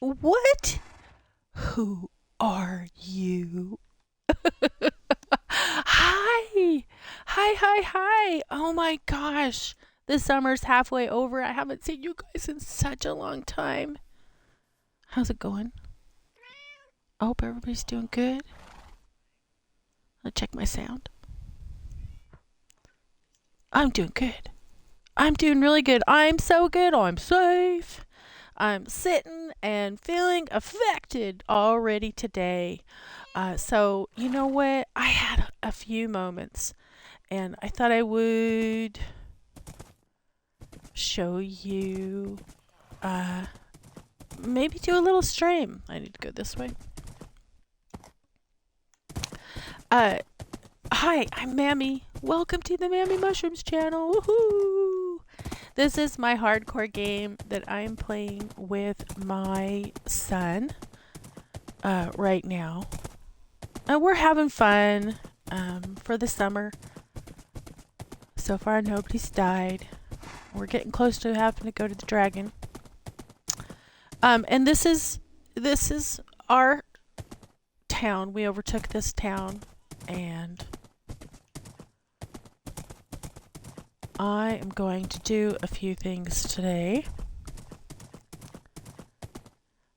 What? Who are you? Hi! Hi! Oh my gosh. The summer's halfway over. I haven't seen you guys in such a long time. How's it going? I hope everybody's doing good. I'll check my sound. I'm doing good. I'm doing really good. I'm so good. I'm safe. I'm sitting and feeling affected already today. So, you know what? I had a few moments and I thought I would show you, uh, maybe do a little stream. I need to go this way. Uh, Hi, I'm Mammy. Welcome to the Mammy Mushrooms channel. Woohoo! This is my hardcore game that I'm playing with my son right now. And we're having fun for the summer. So far, nobody's died. We're getting close to having to go to the dragon. And this is our town. We overtook this town, and I am going to do a few things today,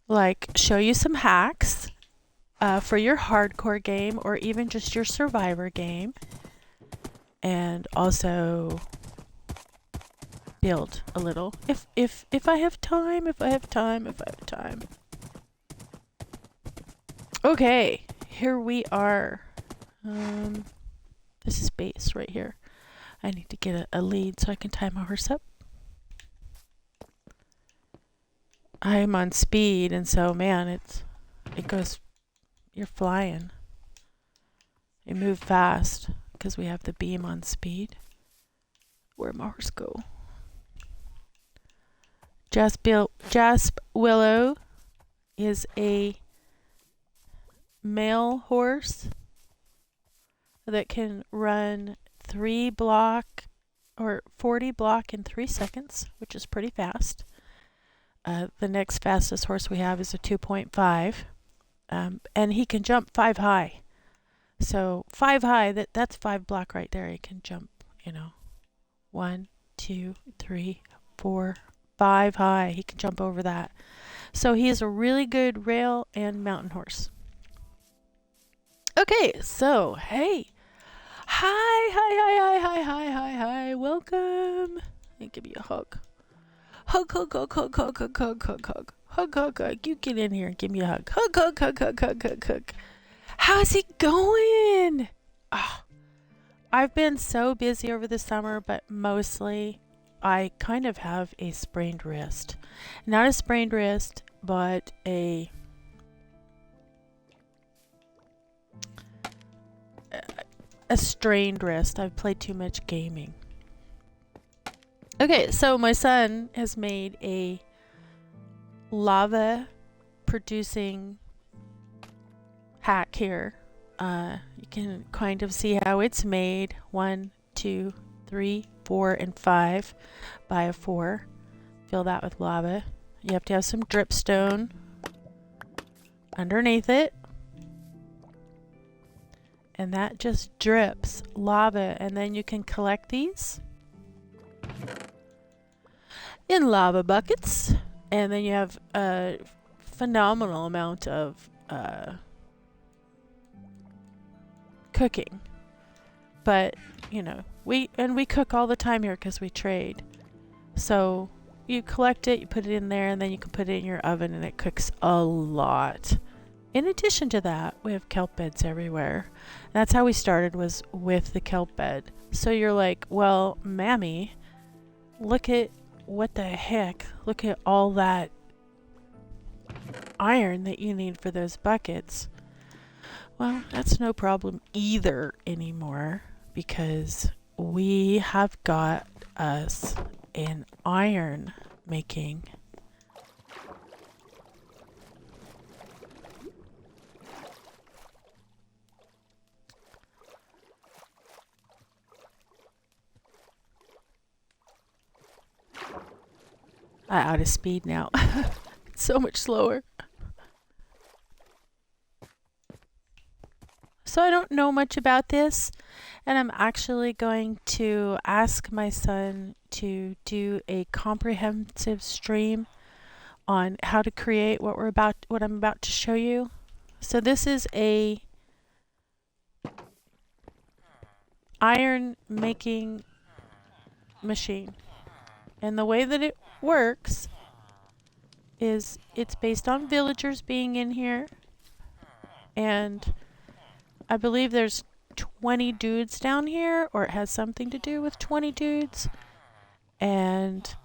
like show you some hacks for your hardcore game or even just your survivor game, and also build a little if I have time. Okay, here we are. This is base right here. I need to get a lead so I can tie my horse up. I'm on speed, and so man, it goes. You're flying. You move fast because we have the beam on speed. Where'd my horse go? Jasp Willow is a male horse that can run 3 block or 40 block in 3 seconds, which is pretty fast. The next fastest horse we have is a 2.5, and he can jump 5 high. So 5 high, that's 5 block right there. He can jump, 1, 2, 3, 4, 5 high. He can jump over that. So he is a really good rail and mountain horse. Okay, so hey. Hi. Welcome. And give me a hug. Hug. Hug. You get in here and give me a hug. Hug. How's it going? Oh, I've been so busy over the summer, but mostly I kind of have a sprained wrist. Not a sprained wrist, but a strained wrist. I've played too much gaming. Okay, so my son has made a lava producing hack here. You can kind of see how it's made. 1, 2, 3, 4, and 5 by a 4. Fill that with lava. You have to have some dripstone underneath it. And that just drips lava, and then you can collect these in lava buckets, and then you have a phenomenal amount of cooking. But we cook all the time here because we trade. So you collect it, you put it in there, and then you can put it in your oven, and it cooks a lot. In addition to that, we have kelp beds everywhere. That's how we started, was with the kelp bed. So you're like, well, Mammy, look at what the heck. Look at all that iron that you need for those buckets. Well, that's no problem either anymore, because we have got us an iron making out of speed now. It's so much slower. So I don't know much about this, and I'm actually going to ask my son to do a comprehensive stream on how to create what I'm about to show you. So this is a iron making machine, and the way that it works is it's based on villagers being in here, and I believe there's 20 dudes down here, or it has something to do with 20 dudes, and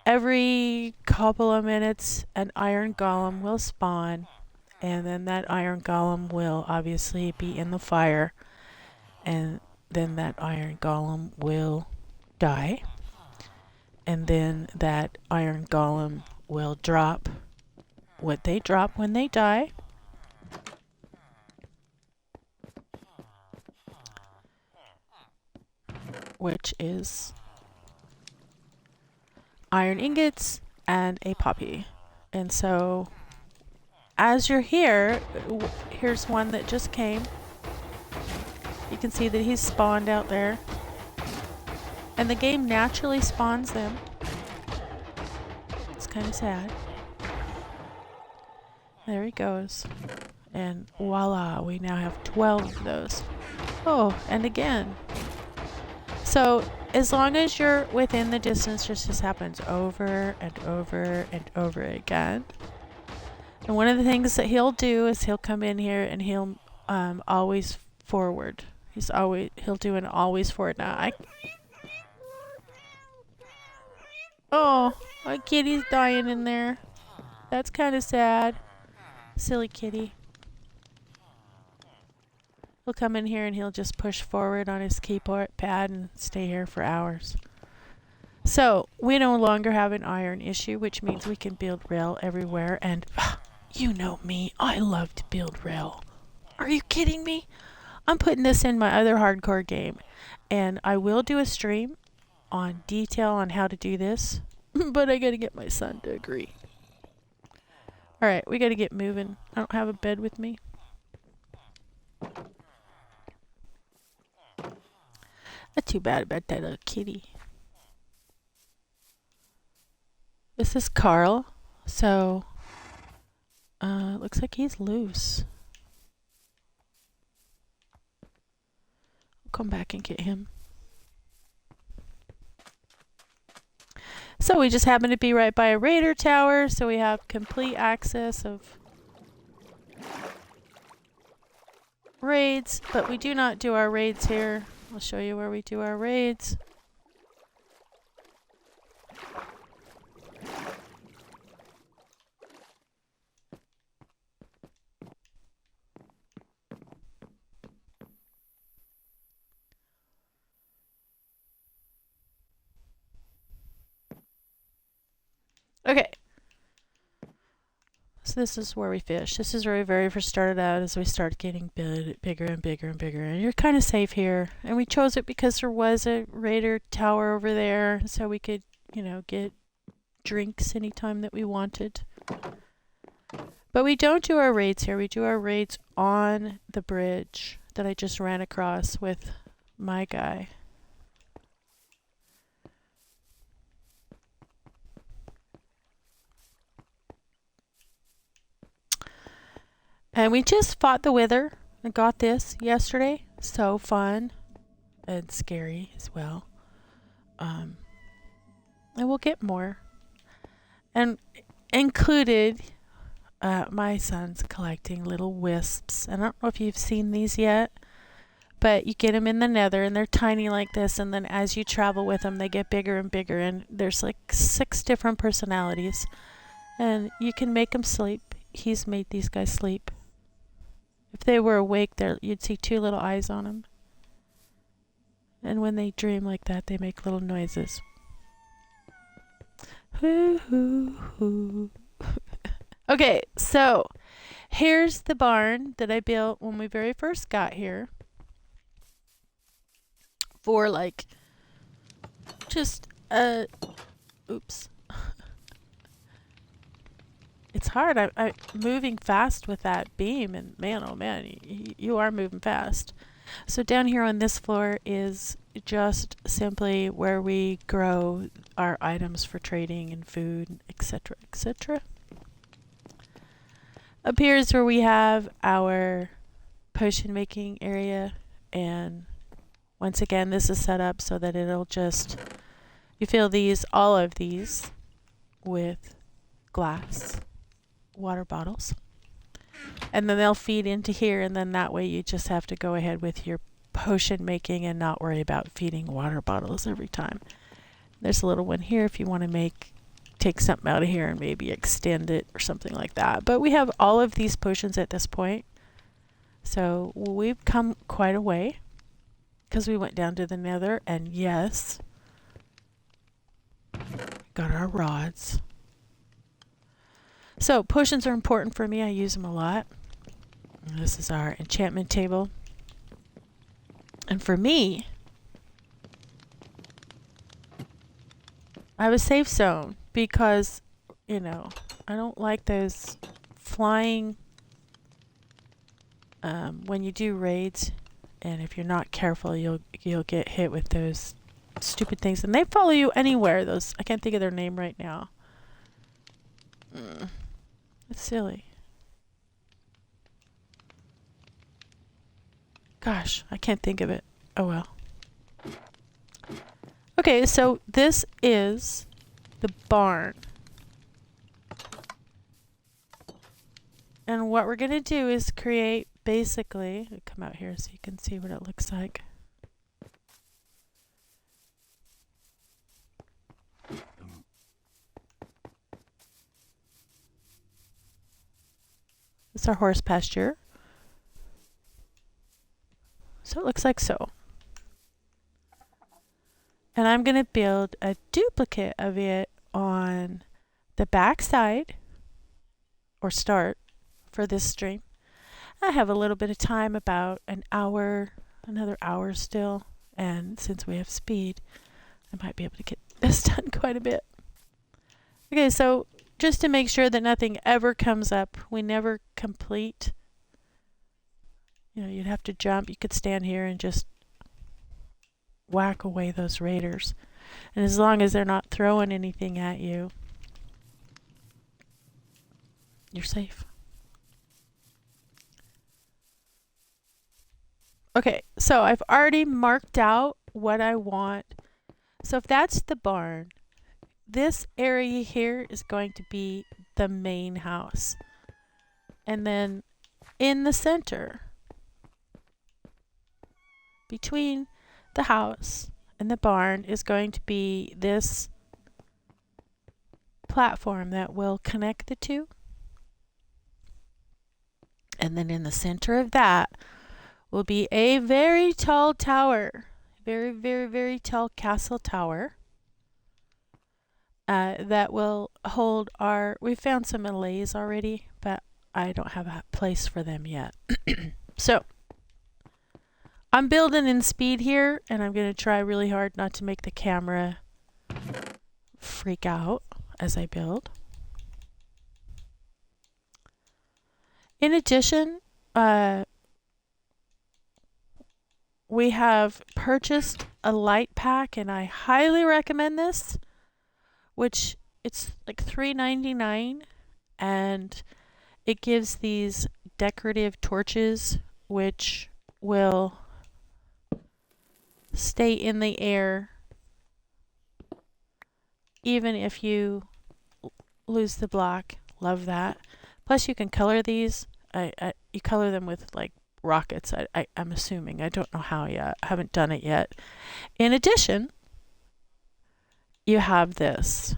every couple of minutes an iron golem will spawn, and then that iron golem will obviously be in the fire, and then that iron golem will die, and then that iron golem will drop what they drop when they die, which is iron ingots and a poppy. And so as you're here, here's one that just came. You can see that he's spawned out there, and the game naturally spawns them. It's kind of sad. There he goes, and voila, we now have 12 of those. Oh, and again. So as long as you're within the distance, this happens over and over and over again. And one of the things that he'll do is he'll come in here and he'll always forward. He'll do an always forward. Now oh, my kitty's dying in there. That's kind of sad. Silly kitty. He'll come in here and he'll just push forward on his keyboard pad and stay here for hours. So we no longer have an iron issue, which means we can build rail everywhere. And you know me, I love to build rail. Are you kidding me? I'm putting this in my other hardcore game, and I will do a stream on detail on how to do this, but I gotta get my son to agree. Alright, we gotta get moving. I don't have a bed with me. Not too bad about that little kitty. This is Carl, so looks like he's loose. I'll come back and get him. So we just happen to be right by a raider tower, so we have complete access of raids, but we do not do our raids here. I'll show you where we do our raids. Okay. So this is where we fish. This is where we very first started out as we started getting bigger and bigger and bigger. And you're kind of safe here. And we chose it because there was a raider tower over there, so we could, you know, get drinks anytime that we wanted. But we don't do our raids here. We do our raids on the bridge that I just ran across with my guy. And we just fought the wither and got this yesterday. So fun and scary as well. And we'll get more. And included, my son's collecting little wisps. And I don't know if you've seen these yet, but you get them in the nether and they're tiny like this. And then as you travel with them, they get bigger and bigger. And there's like 6 different personalities. And you can make them sleep. He's made these guys sleep. If they were awake, you'd see 2 little eyes on them. And when they dream like that, they make little noises. Hoo hoo hoo. Okay, so here's the barn that I built when we very first got here. For like just oops. it's hard. I'm moving fast with that beam, and man, oh man, you are moving fast. So down here on this floor is just simply where we grow our items for trading and food, etc., etc. Up here is where we have our potion making area, and once again, this is set up so that it'll just, you fill these, all of these, with glass water bottles. And then they'll feed into here, and then that way you just have to go ahead with your potion making and not worry about feeding water bottles every time. There's a little one here if you want to take something out of here and maybe extend it or something like that. But we have all of these potions at this point. So we've come quite a way because we went down to the nether, and yes, got our rods. So potions are important for me. I use them a lot. This is our enchantment table. And for me, I have a safe zone because, you know, I don't like those flying when you do raids, and if you're not careful, you'll get hit with those stupid things, and they follow you anywhere. Those, I can't think of their name right now. It's silly. Gosh, I can't think of it. Oh well. Okay, so this is the barn. And what we're going to do is create, basically, I'll come out here so you can see what it looks like. This is our horse pasture. So it looks like so. And I'm going to build a duplicate of it on the back side, or start, for this stream. I have a little bit of time, about an hour, another hour still, and since we have speed, I might be able to get this done quite a bit. Okay, so just to make sure that nothing ever comes up, we never complete. You know, you'd have to jump. You could stand here and just whack away those raiders. And as long as they're not throwing anything at you, you're safe. Okay, so I've already marked out what I want. So if that's the barn, this area here is going to be the main house. And then in the center, between the house and the barn, is going to be this platform that will connect the two. And then in the center of that will be a very tall tower. Very, very, very tall castle tower. That will hold our... We found some allays already, but I don't have a place for them yet. So I'm building in speed here, and I'm going to try really hard not to make the camera freak out as I build. In addition, we have purchased a light pack, and I highly recommend this, which it's like $3.99, and it gives these decorative torches which will stay in the air even if you lose the block. Love that. Plus you can color these. You color them with like rockets. I'm assuming. I don't know how yet. I haven't done it yet. In addition, you have this.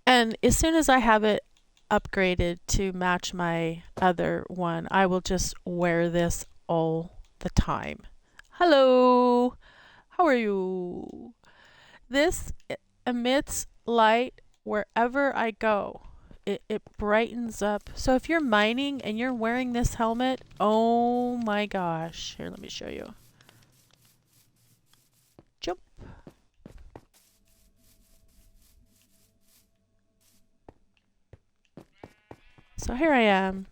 And as soon as I have it upgraded to match my other one, I will just wear this all the time. Hello, how are you? This emits light wherever I go. It brightens up. So if you're mining and you're wearing this helmet, oh my gosh. Here, let me show you. Jump. So here I am,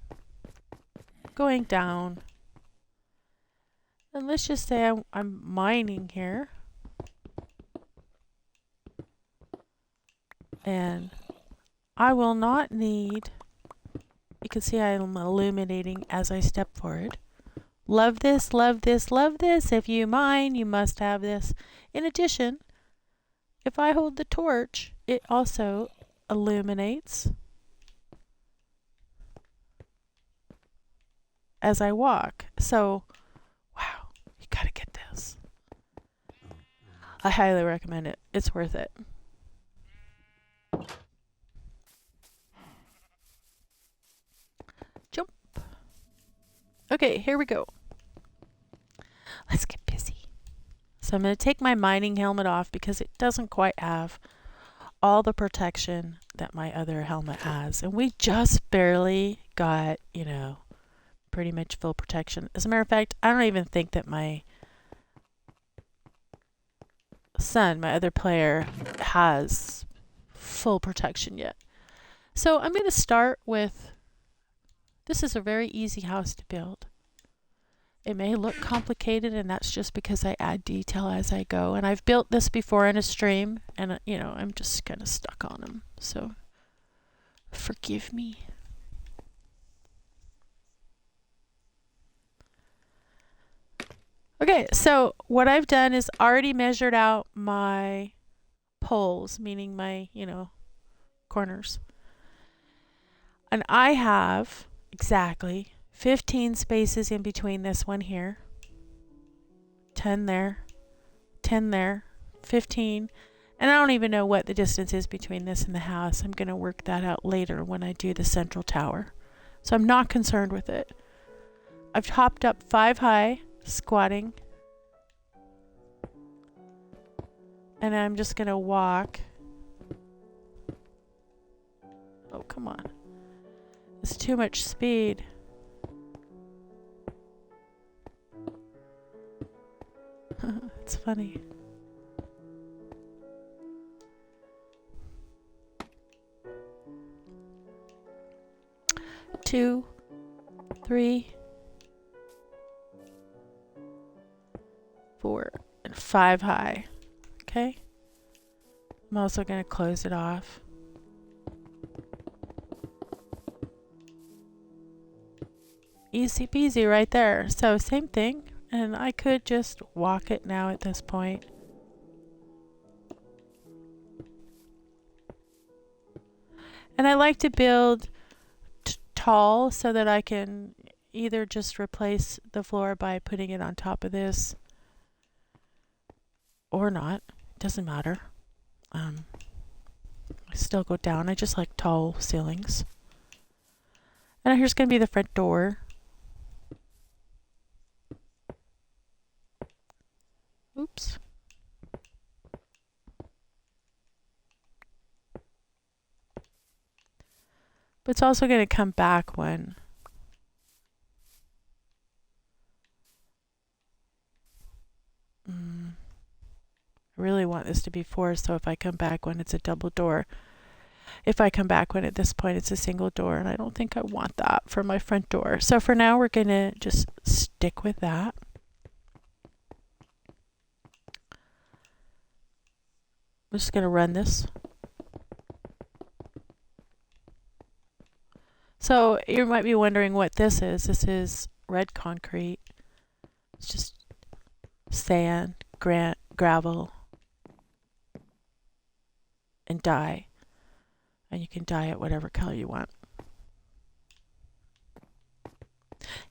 going down. And let's just say I'm mining here. And I will not need, you can see I'm illuminating as I step forward. Love this, love this, love this. If you mine, you must have this. In addition, if I hold the torch, it also illuminates as I walk. So, wow, you gotta get this. I highly recommend it. It's worth it. Jump. Okay, here we go. Let's get busy. So I'm going to take my mining helmet off because it doesn't quite have all the protection that my other helmet has. And we just barely got, you know, pretty much full protection. As a matter of fact, I don't even think that my son, my other player, has full protection yet. So I'm going to start with, this is a very easy house to build. It may look complicated, and that's just because I add detail as I go. And I've built this before in a stream, and you know, I'm just kind of stuck on them. So forgive me. Okay, so what I've done is already measured out my poles, meaning my, you know, corners. And I have exactly 15 spaces in between this one here, 10 there, 10 there, 15. And I don't even know what the distance is between this and the house. I'm going to work that out later when I do the central tower. So I'm not concerned with it. I've hopped up 5 high, squatting. And I'm just going to walk. Oh, come on. It's too much speed. It's funny. Two, 3, 4, and 5 high. Okay. I'm also going to close it off. Easy peasy right there. So same thing. And I could just walk it now at this point. And I like to build tall so that I can either just replace the floor by putting it on top of this or not. Doesn't matter. I still go down. I just like tall ceilings. And here's going to be the front door. Oops. But it's also going to come back when I really want this to be 4, so if I come back when it's a double door, if I come back when at this point it's a single door, and I don't think I want that for my front door. So for now, we're going to just stick with that. I'm just going to run this. So you might be wondering what this is. This is red concrete. It's just sand, gravel, and dye. And you can dye it whatever color you want.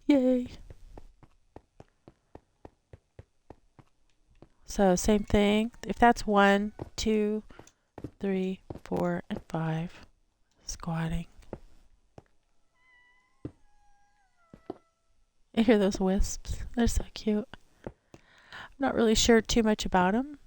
Yay! So same thing. If that's 1, 2, 3, 4, and 5, squatting. You hear those wisps? They're so cute. I'm not really sure too much about them.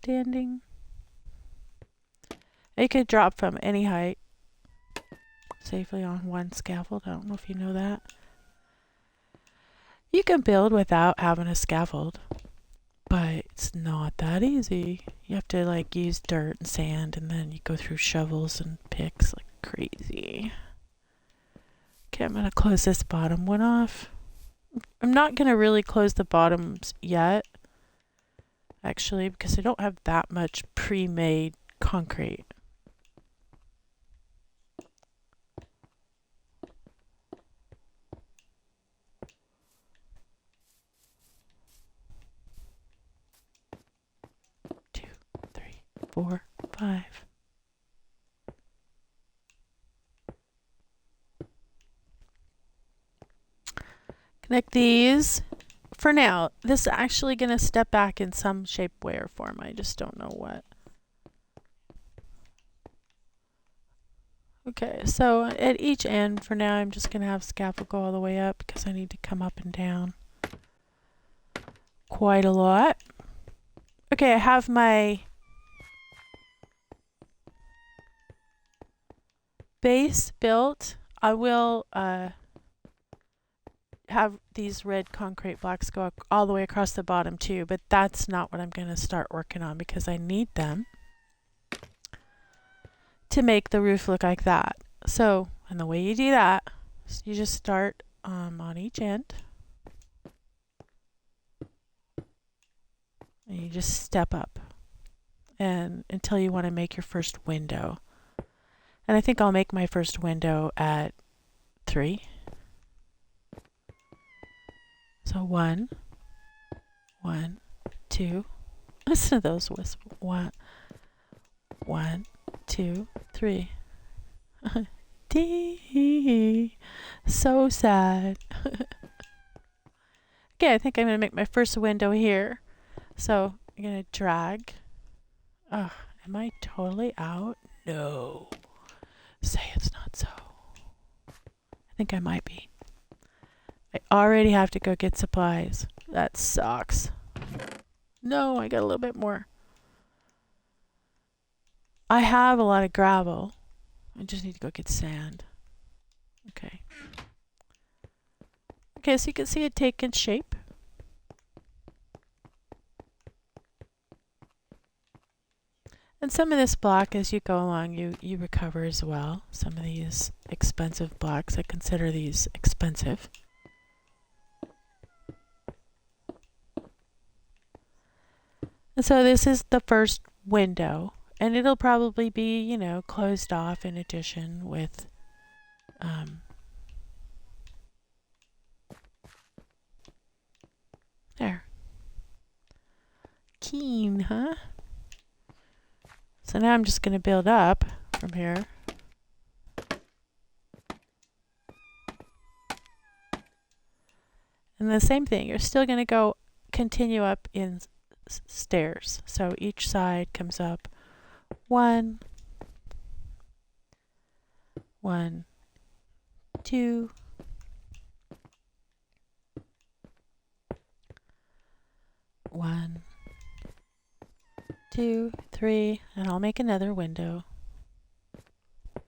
standing. It could drop from any height safely on one scaffold. I don't know if you know that. You can build without having a scaffold, but it's not that easy. You have to like use dirt and sand, and then you go through shovels and picks like crazy. Okay, I'm gonna close this bottom one off. I'm not gonna really close the bottoms yet, actually, because I don't have that much pre-made concrete. Two, three, 4, 5. Connect these. For now, this is actually going to step back in some shape, way, or form. I just don't know what. Okay, so at each end, for now, I'm just going to have scaffold go all the way up because I need to come up and down quite a lot. Okay, I have my base built. I will have these red concrete blocks go all the way across the bottom too, but that's not what I'm going to start working on because I need them to make the roof look like that. So, and the way you do that is you just start on each end and you just step up and until you want to make your first window. And I think I'll make my first window at 3. So 1, 1, 2. Listen to those whistles. 1, 1, 2, 3. Dee. So sad. Okay, I think I'm going to make my first window here. So I'm going to drag. Am I totally out? No. Say it's not so. I think I might be. I already have to go get supplies. That sucks. No, I got a little bit more. I have a lot of gravel. I just need to go get sand. Okay. Okay, so you can see it taking shape. And some of this block, as you go along, you recover as well. Some of these expensive blocks, I consider these expensive. And so this is the first window, and it'll probably be, you know, closed off in addition with there. Keen, huh? So now I'm just going to build up from here. And the same thing, you're still going to go continue up in stairs. So each side comes up 1, 1, 2, 1, 2, 3, and I'll make another window.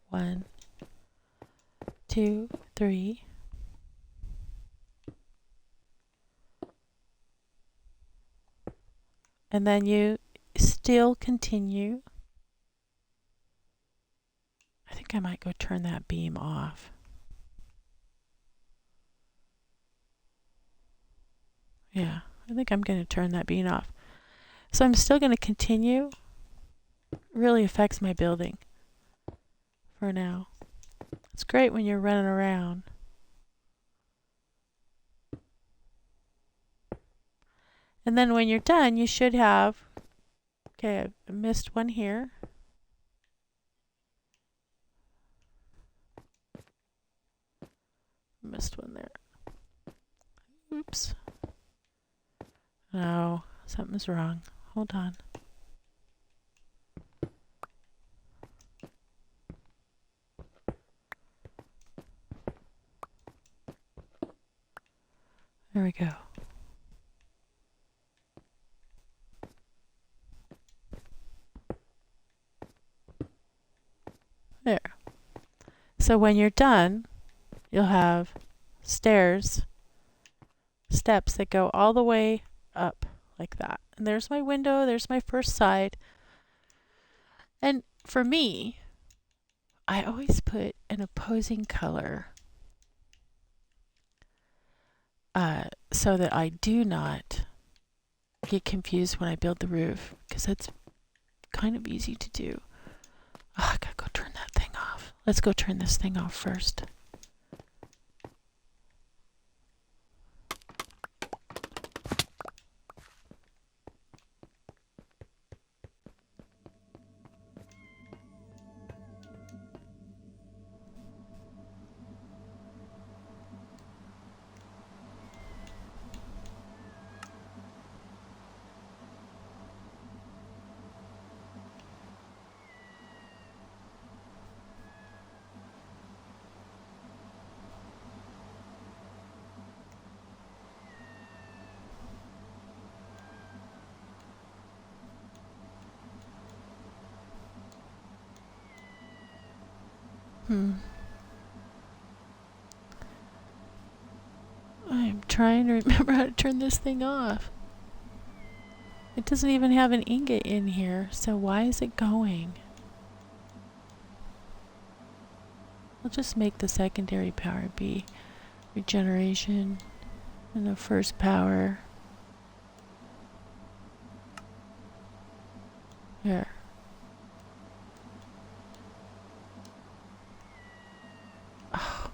1, 2, 3. And then you still continue. I think I might go turn that beam off. Yeah, I think I'm going to turn that beam off. So I'm still going to continue. It really affects my building for now. It's great when you're running around. And then when you're done, you should have, okay, I missed one here. Missed one there. Oops. No, something's wrong. Hold on. There we go. So when you're done, you'll have steps that go all the way up like that. And there's my window, there's my first side. And for me, I always put an opposing color so that I do not get confused when I build the roof, because that's kind of easy to do. Oh, I gotta go turn that thing off. Let's go turn this thing off first. I'm trying to remember how to turn this thing off. It doesn't even have an ingot in here, so why is it going? I'll just make the secondary power be regeneration and the first power. There. Oh,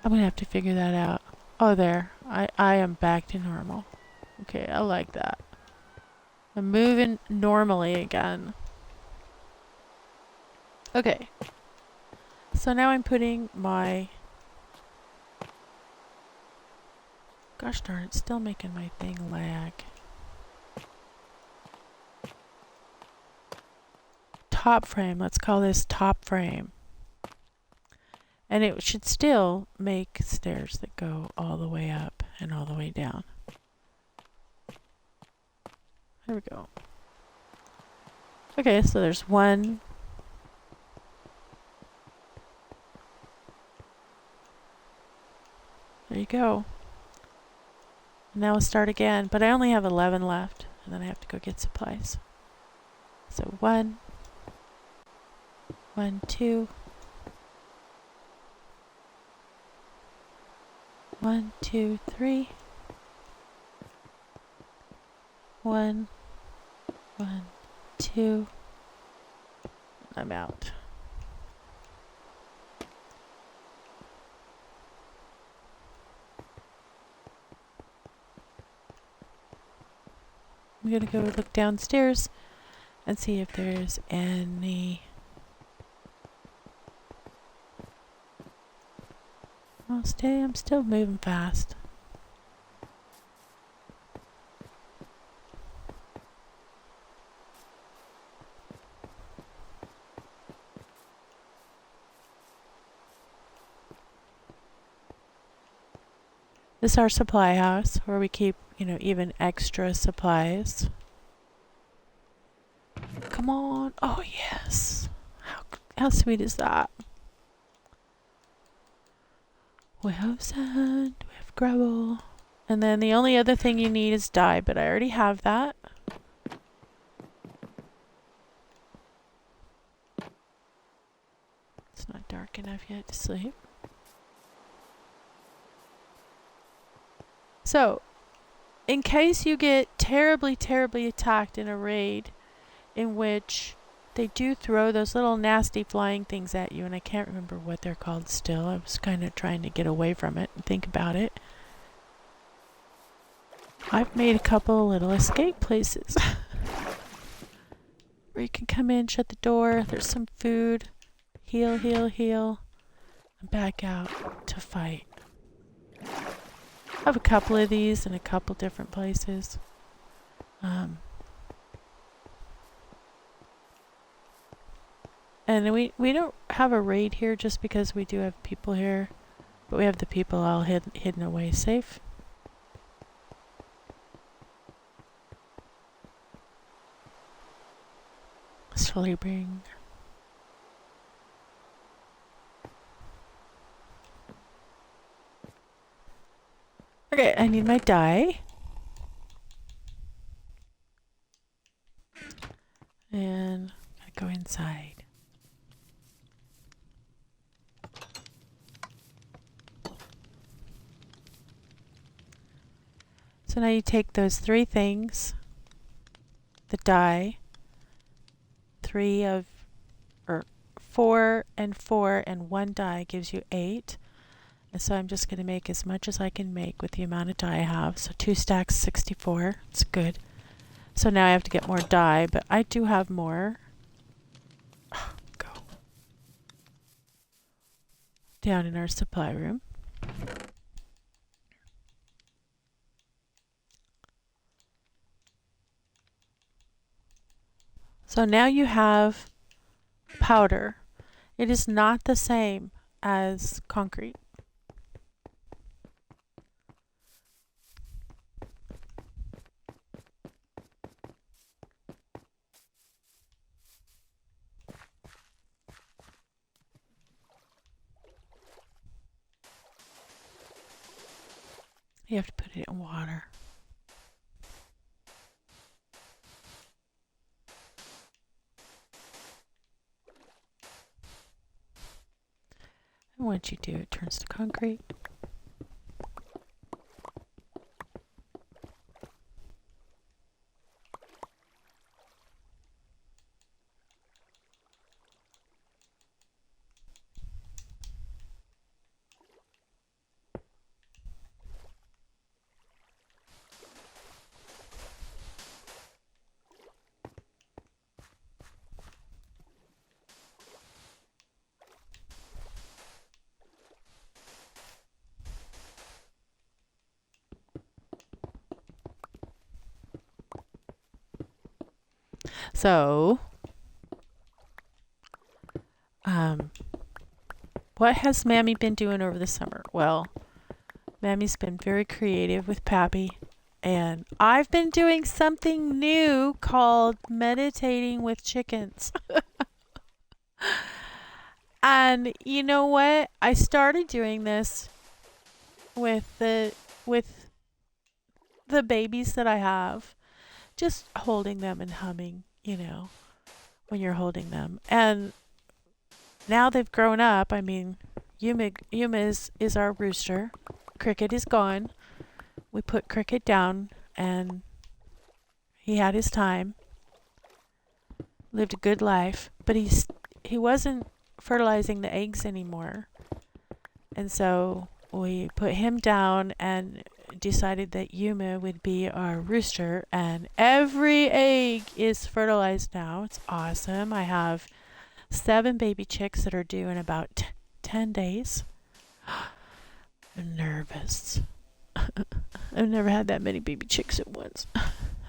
I'm gonna have to figure that out. Oh, there. I am back to normal. Okay, I like that. I'm moving normally again. Okay. So now I'm putting my... Gosh darn, it's still making my thing lag. Top frame. Let's call this top frame. And it should still make stairs that go all the way up and all the way down. There we go. Okay, so there's one. There you go. Now we'll start again, but I only have 11 left, and then I have to go get supplies. So 1, 1, 2, 1, 2, 3, 1, 1, 2. I'm out. I'm gonna go look downstairs and see if there's any... I'm still moving fast. This is our supply house where we keep, even extra supplies. Come on. Oh, yes. How sweet is that? We have sand, we have gravel. And then the only other thing you need is dye, but I already have that. It's not dark enough yet to sleep. So, in case you get terribly, terribly attacked in a raid in which they do throw those little nasty flying things at you, and I can't remember what they're called still. I was kind of trying to get away from it and think about it. I've made a couple little escape places where you can come in, shut the door, there's some food, heal, heal, heal, and back out to fight. I have a couple of these in a couple different places. And we don't have a raid here just because we do have people here, but we have the people all hidden away safe. Slowly bring Okay, I need my dye. And I gotta go inside. So now you take those 3 things, the dye, 4 and 4 and 1 dye gives you 8. And so I'm just going to make as much as I can make with the amount of dye I have. So 2 stacks, 64. It's good. So now I have to get more dye, but I do have more. Go. Down in our supply room. So now you have powder. It is not the same as concrete. You have to put it in water. And once you do, it turns to concrete. So, what has Mammy been doing over the summer? Well, Mammy's been very creative with Pappy, and I've been doing something new called meditating with chickens. And you know what? I started doing this with the babies that I have, just holding them and humming, when you're holding them. And now they've grown up. I mean, Yuma is our rooster. Cricket is gone. We put Cricket down, and he had his time. Lived a good life, but he wasn't fertilizing the eggs anymore. And so we put him down and decided that Yuma would be our rooster, and every egg is fertilized now. It's awesome. I have 7 baby chicks that are due in about 10 days. I'm nervous. I've never had that many baby chicks at once.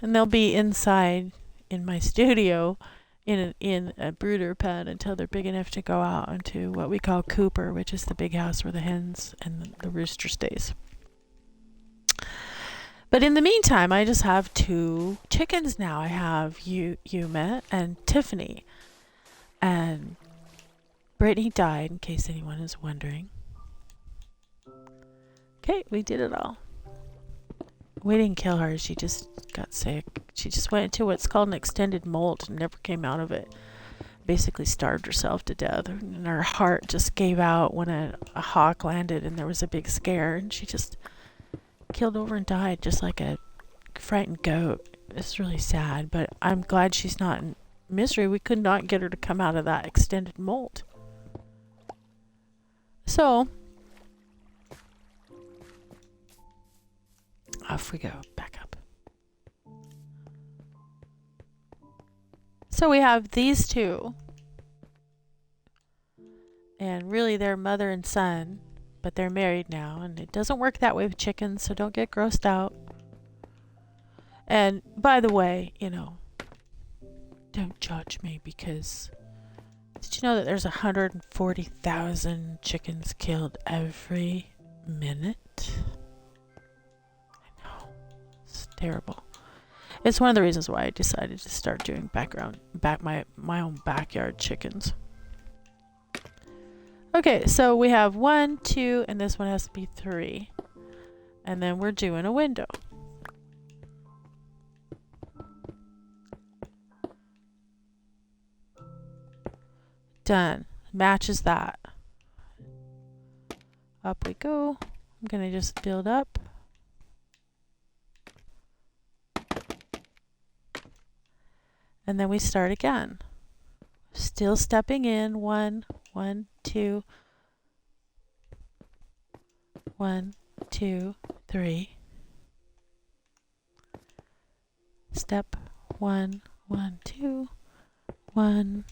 And they'll be inside in my studio in a brooder pen until they're big enough to go out into what we call Cooper, which is the big house where the hens and the rooster stays. But in the meantime, I just have 2 chickens now. I have Yuma and Tiffany. And Brittany died, in case anyone is wondering. Okay, we did it all. We didn't kill her. She just got sick. She just went into what's called an extended molt and never came out of it. Basically starved herself to death. And her heart just gave out when a hawk landed and there was a big scare. And she just killed over and died just like a frightened goat. It's really sad, but I'm glad she's not in misery. We could not get her to come out of that extended molt. So, off we go. Back up. So we have these 2. And really they're mother and son, but they're married now. And it doesn't work that way with chickens, so don't get grossed out. And by the way, don't judge me, because did you know that there's 140,000 chickens killed every minute? It's terrible. It's one of the reasons why I decided to start doing my own backyard chickens. Okay, so we have 1, 2, and this one has to be 3. And then we're doing a window. Done. Matches that. Up we go. I'm going to just build up. And then we start again. Still stepping in. 1, 1, 2. 1, 2, 3. Step 1, 1, 2. 1,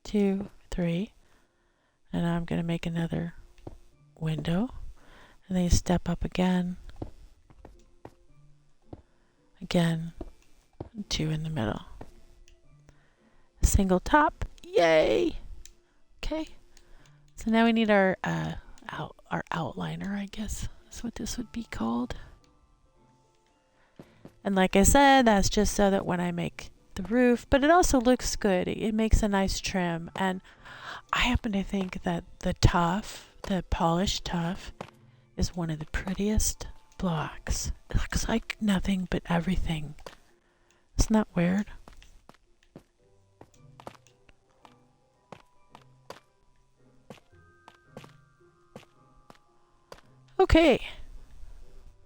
2, 3. And I'm going to make another window. And then you step up again. Again. 2 in the middle. Single top. Yay! Okay. So now we need our outliner, I guess. That's what this would be called. And like I said, that's just so that when I make the roof, but it also looks good. It makes a nice trim. And I happen to think that the tuff, the polished tuff, is one of the prettiest blocks. It looks like nothing but everything. Isn't that weird? Okay.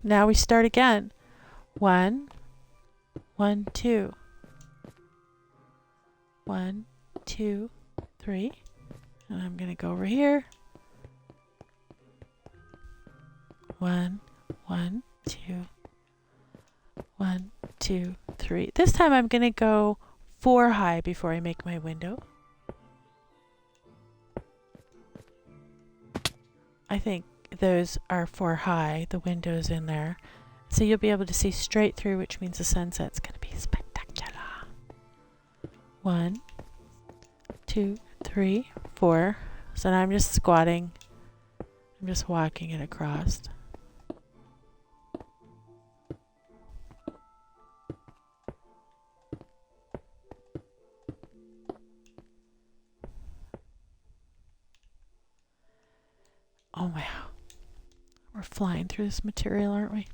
Now we start again. 1, 1, 2. 1, 2, 3. And I'm going to go over here. 1, 1, 2. 1, 2, 3. This time I'm going to go 4 high before I make my window. I think those are 4 high, the windows in there. So you'll be able to see straight through, which means the sunset's going to be spectacular. 1, 2, 3, 4. So now I'm just squatting. I'm just walking it across. Oh wow. We're flying through this material, aren't we?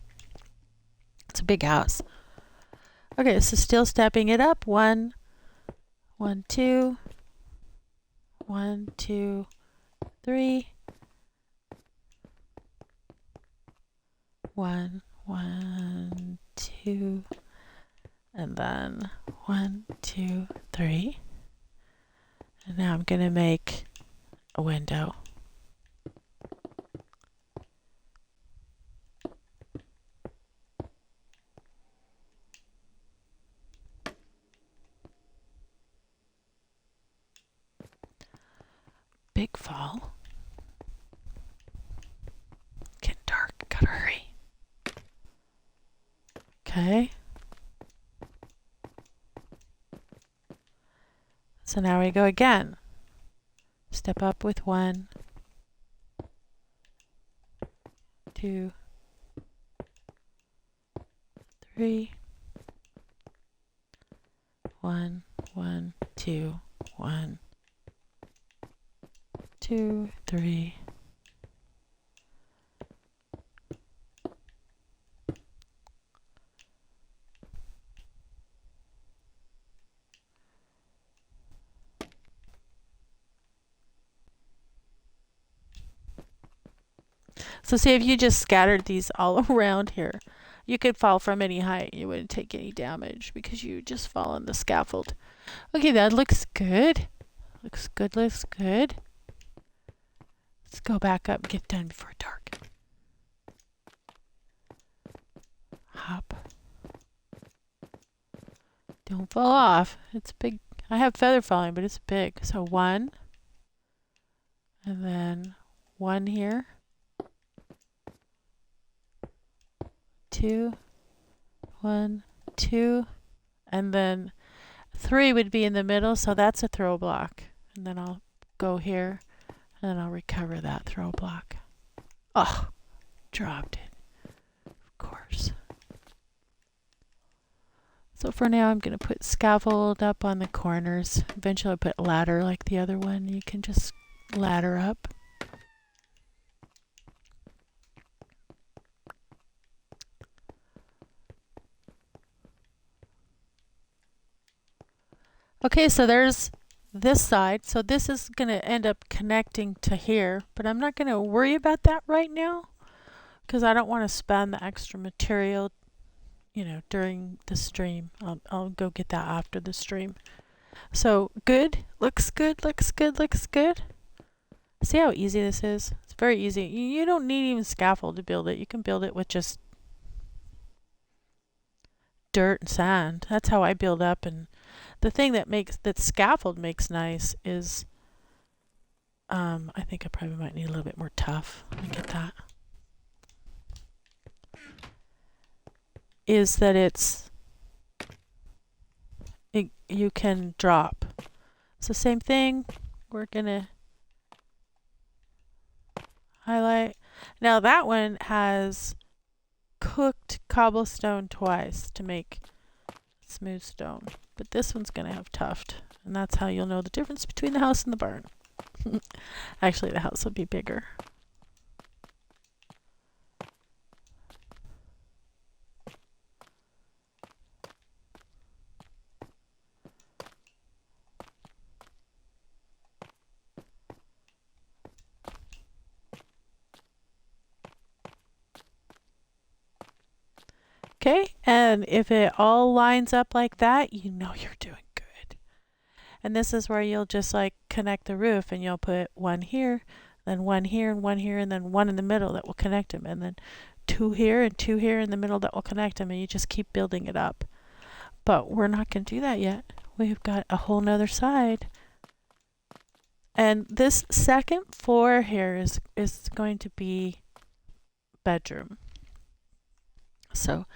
It's a big house. Okay, so still stepping it up. 1, 1, 2. 1, 2, 3. 1, 1, 2. And then 1, 2, 3. And now I'm going to make a window. Big fall. Getting dark. Gotta hurry. Okay. So now we go again. Step up with 1, 2, 3. 1, 1, 2, 1, 2, 3. So see, if you just scattered these all around here, you could fall from any height. You wouldn't take any damage because you just fall on the scaffold. Okay, that looks good. Looks good, looks good. Let's go back up and get done before dark. Hop. Don't fall off. It's big. I have feather falling, but it's big. So 1. And then 1 here. 2. 1, 2. And then 3 would be in the middle, so that's a throw block. And then I'll go here. And I'll recover that throw block. Oh, dropped it. Of course. So for now, I'm going to put scaffold up on the corners. Eventually I'll put ladder like the other one. You can just ladder up. Okay, so there's this side. So this is going to end up connecting to here, but I'm not going to worry about that right now because I don't want to spend the extra material, you know, during the stream. I'll go get that after the stream. So good, looks good, looks good, looks good. See how easy this is? It's very easy. You don't need even scaffold to build it. You can build it with just dirt and sand. That's how I build up. And the thing that scaffold makes nice is, I think I probably might need a little bit more tough. Let me get that. Is that you can drop. So same thing. We're gonna highlight. Now that one has cooked cobblestone twice to make smooth stone, but this one's gonna have tuft, and that's how you'll know the difference between the house and the barn. Actually, the house will be bigger. Okay, and if it all lines up like that, you know you're doing good. And this is where you'll just like connect the roof, and you'll put one here, then one here, and one here, and then one in the middle that will connect them, and then two here and two here in the middle that will connect them, and you just keep building it up. But we're not going to do that yet. We've got a whole nother side. And this second floor here is going to be bedroom. So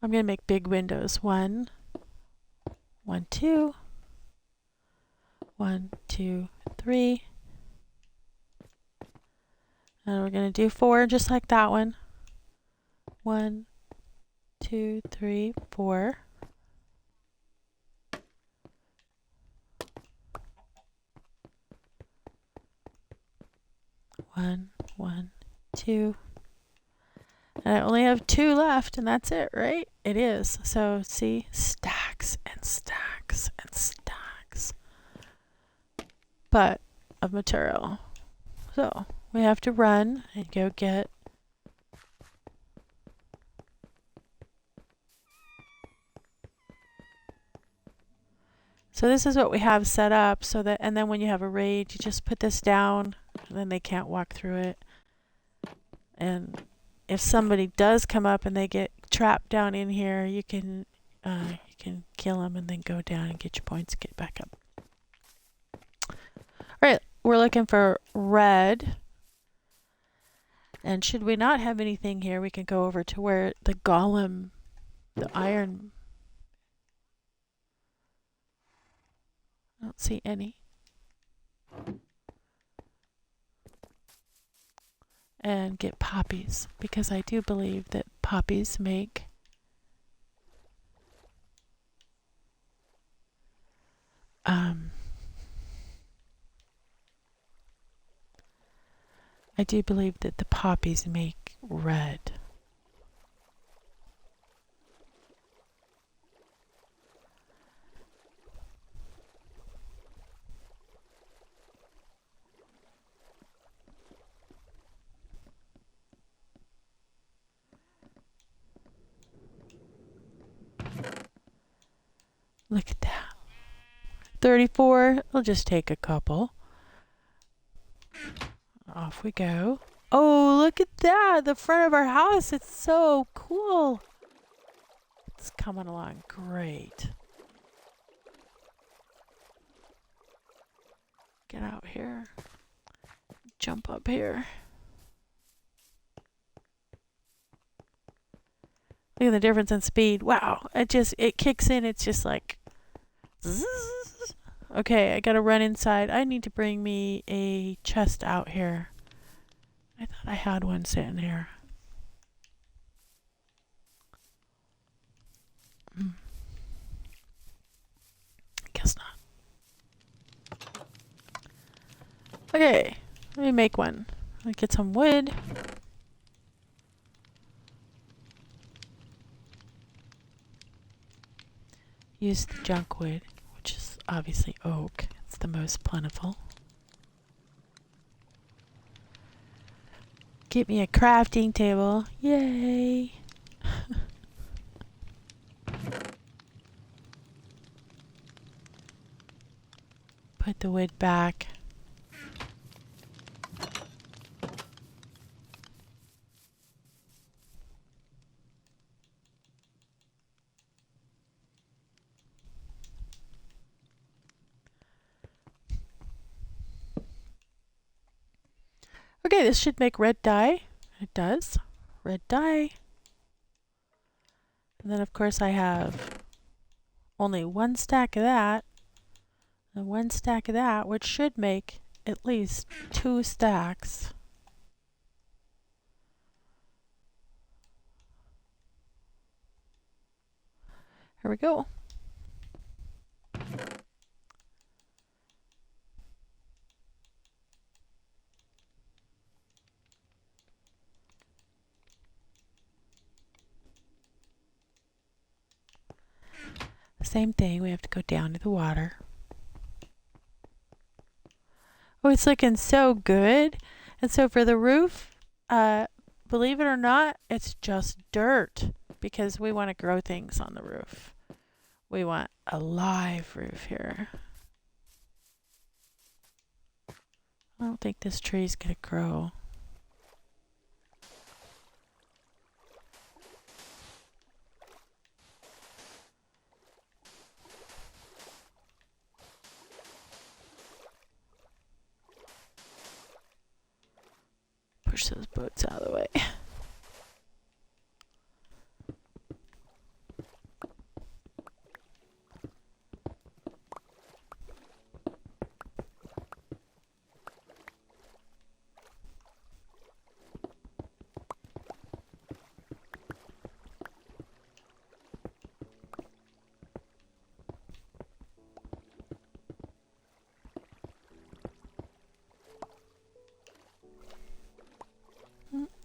I'm going to make big windows. 1, 1, 2, 1, 2, 3. And we're going to do 4 just like that one. 1, 2, 3, 4. 1, 1, 2. And I only have 2 left, and that's it, right? It is. So see, stacks and stacks and stacks, but of material. So we have to run and go get So this is what we have set up, so that, and then when you have a raid, you just put this down, and then they can't walk through it. And if somebody does come up and they get trapped down in here, you can kill them and then go down and get your points, get back up. All right, we're looking for red. And should we not have anything here, we can go over to where the golem, the iron. I don't see any. And get poppies, because I do believe that poppies make I do believe that the poppies make red. Look at that. 34. I'll just take a couple. Off we go. Oh, look at that. The front of our house. It's so cool. It's coming along great. Get out here. Jump up here. Look at the difference in speed. Wow. It kicks in. It's just like zzz. Okay, I gotta run inside. I need to bring me a chest out here. I thought I had one sitting here. Guess not. Okay, let me make one. I'll get some wood. Use the junk wood, which is obviously oak. It's the most plentiful. Get me a crafting table. Yay! Put the wood back. Okay, this should make red dye. It does. Red dye. And then of course I have only one stack of that. And one stack of that, which should make at least 2 stacks. Here we go. Same thing, we have to go down to the water. Oh, it's looking so good. And so for the roof, believe it or not, it's just dirt because we want to grow things on the roof. We want a live roof here. I don't think this tree's gonna grow. Push those boats out of the way.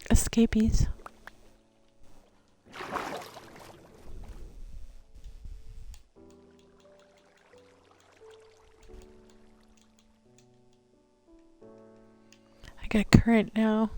Escapees. I got current now.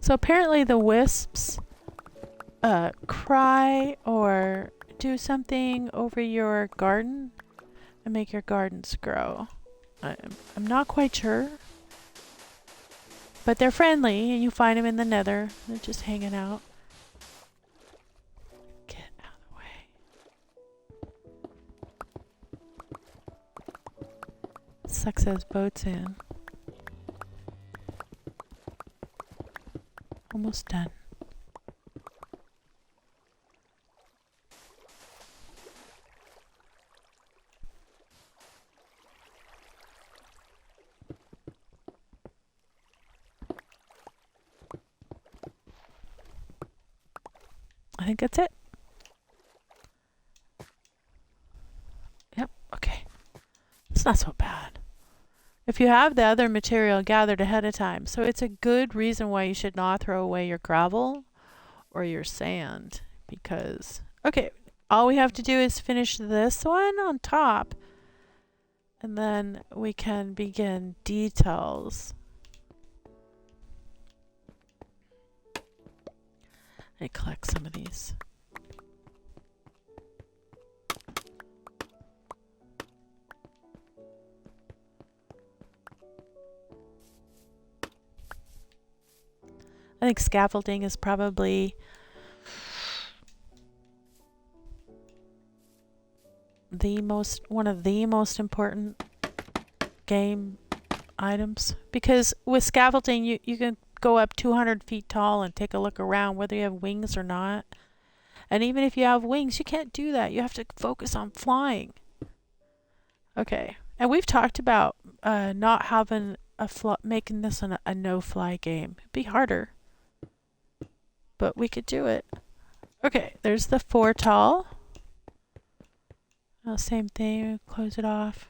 So apparently the wisps cry or do something over your garden and make your gardens grow. I'm not quite sure. But they're friendly and you find them in the nether. They're just hanging out. Get out of the way. Sucks those boats in. Almost done. I think that's it. Yep, okay. It's not so bad. If you have the other material gathered ahead of time. So it's a good reason why you should not throw away your gravel or your sand. Because, okay, all we have to do is finish this one on top. And then we can begin details. I collect some of these. I think scaffolding is probably one of the most important game items, because with scaffolding you can go up 200 feet tall and take a look around whether you have wings or not. And even if you have wings, you can't do that. You have to focus on flying. Okay. And we've talked about not having making this a no-fly game. It'd be harder, but we could do it. Okay, there's the 4 tall. Same thing, close it off.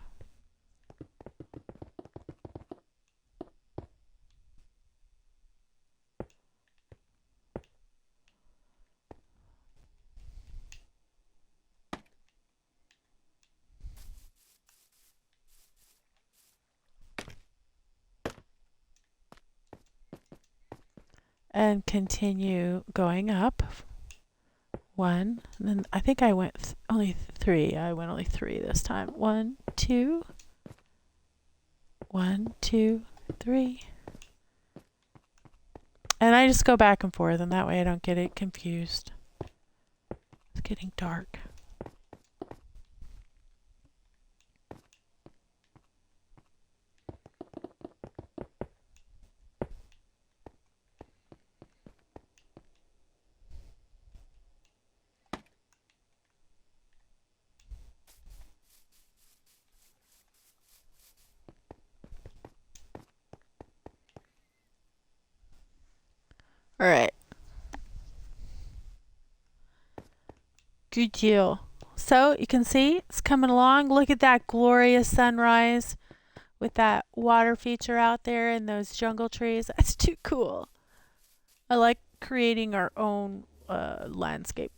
And continue going up. 1, and then I think I went only 3. I went only 3 this time. 1, 2, 1, 2, 3. And I just go back and forth, and that way I don't get it confused. It's getting dark. All right. Good deal. So you can see it's coming along. Look at that glorious sunrise with that water feature out there and those jungle trees. That's too cool. I like creating our own landscape.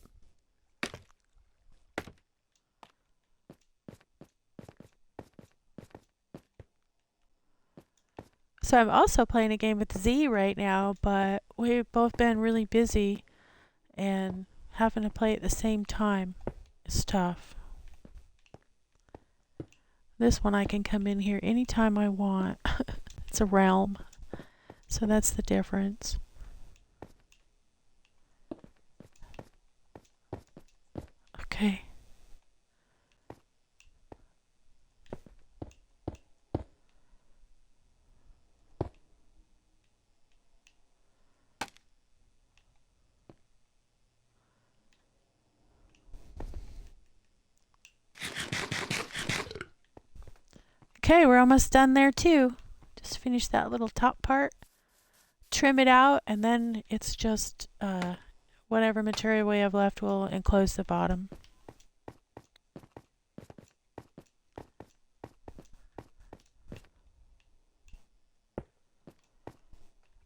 So I'm also playing a game with Z right now, but we've both been really busy and having to play at the same time is tough. This one I can come in here anytime I want. It's a realm. So that's the difference. Okay. Okay, we're almost done there too. Just finish that little top part, trim it out, and then it's just whatever material we have left will enclose the bottom.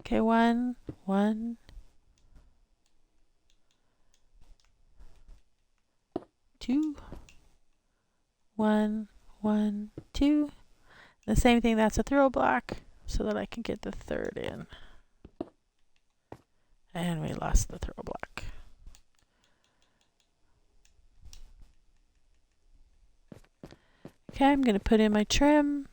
Okay, 1, 1, 2, 1, 1, 2. The same thing, that's a throw block so that I can get the 3rd in. And we lost the throw block. Okay, I'm going to put in my trim.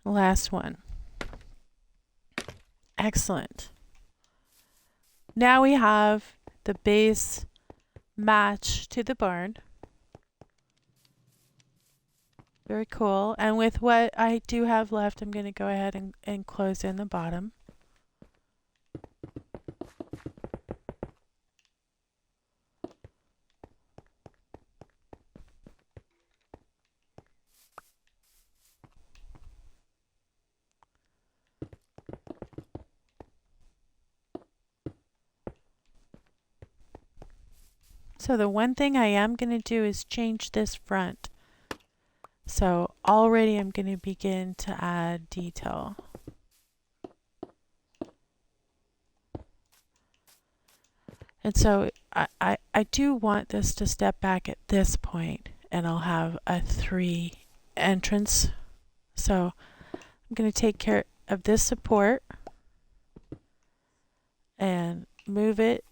Last one. Excellent. Now we have the base match to the barn. Very cool. And with what I do have left, I'm going to go ahead and close in the bottom. So the one thing I am going to do is change this front. So already I'm going to begin to add detail. And so I do want this to step back at this point, and I'll have a 3 entrance. So I'm going to take care of this support. and move it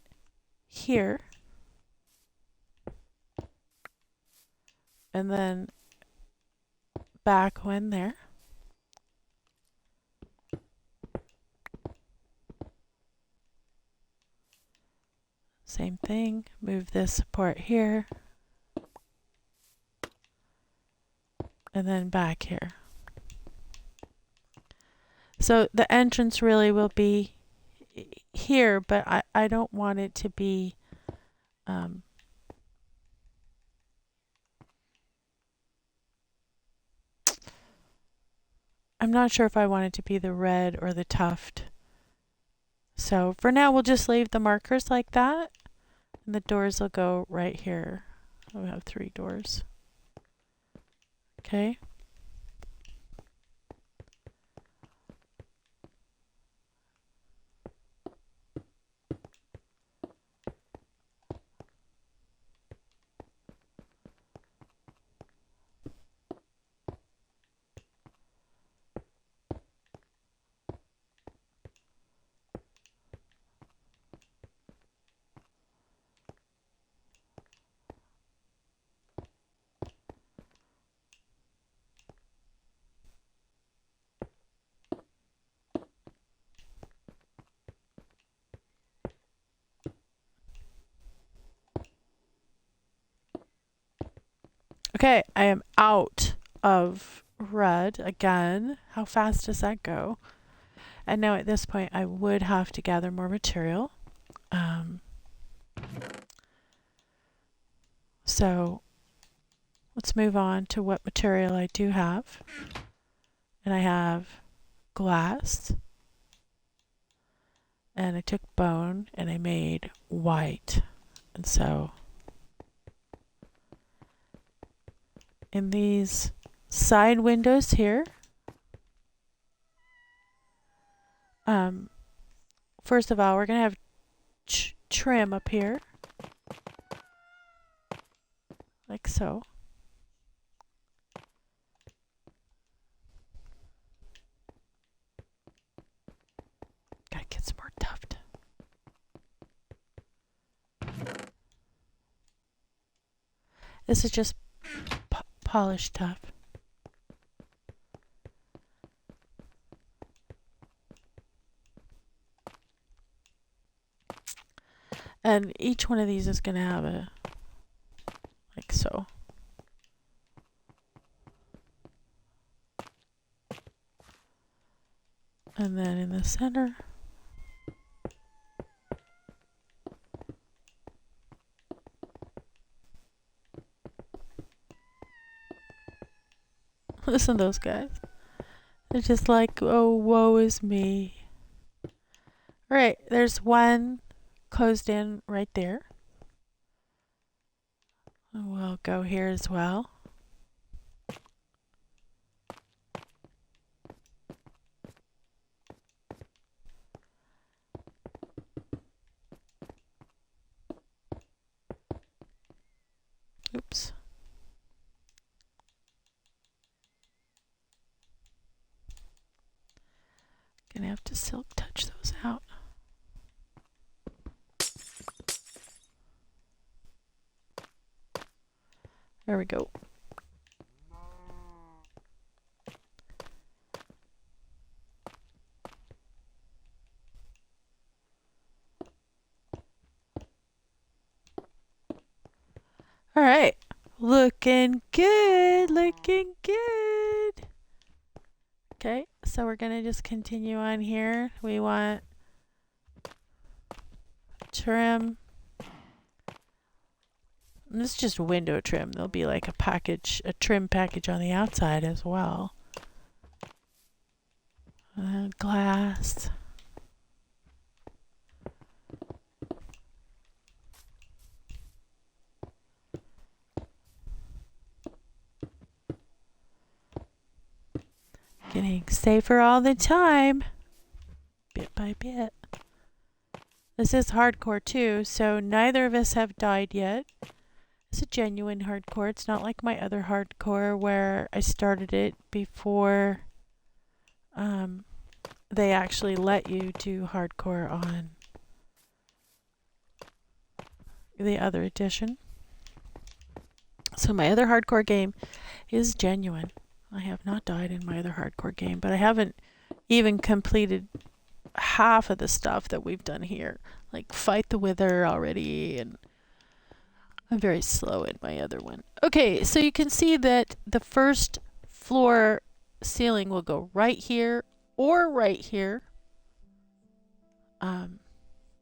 here. And then back one there. Same thing, move this support here. And then back here. So the entrance really will be here, but I don't want it to be I'm not sure if I want it to be the red or the tuft. So for now, we'll just leave the markers like that. And the doors will go right here. We have 3 doors. Okay. Okay, I am out of red again. How fast does that go? And now at this point, I would have to gather more material. So let's move on to what material I do have. And I have glass. And I took bone and I made white. And so in these side windows here, first of all, we're going to have trim up here. Like so. Gotta get some more tuft. This is just polished tuft. And each one of these is going to have a, like so. And then in the center, listen to those guys. They're just like, oh, woe is me. All right, there's one closed in right there. We'll go here as well. Oops. Gonna have to silk touch those out. There we go. All right. Looking good. Looking good. Okay, so we're going to just continue on here. We want trim. And this is just window trim. There'll be like a package, a trim package on the outside as well. Glass. Getting safer all the time, bit by bit. This is hardcore too, so neither of us have died yet. It's a genuine hardcore. It's not like my other hardcore where I started it before they actually let you do hardcore on the other edition. So my other hardcore game is genuine. I have not died in my other hardcore game, but I haven't even completed half of the stuff that we've done here. Like fight the wither already, and I'm very slow in my other one. Okay, so you can see that the first floor ceiling will go right here or right here. And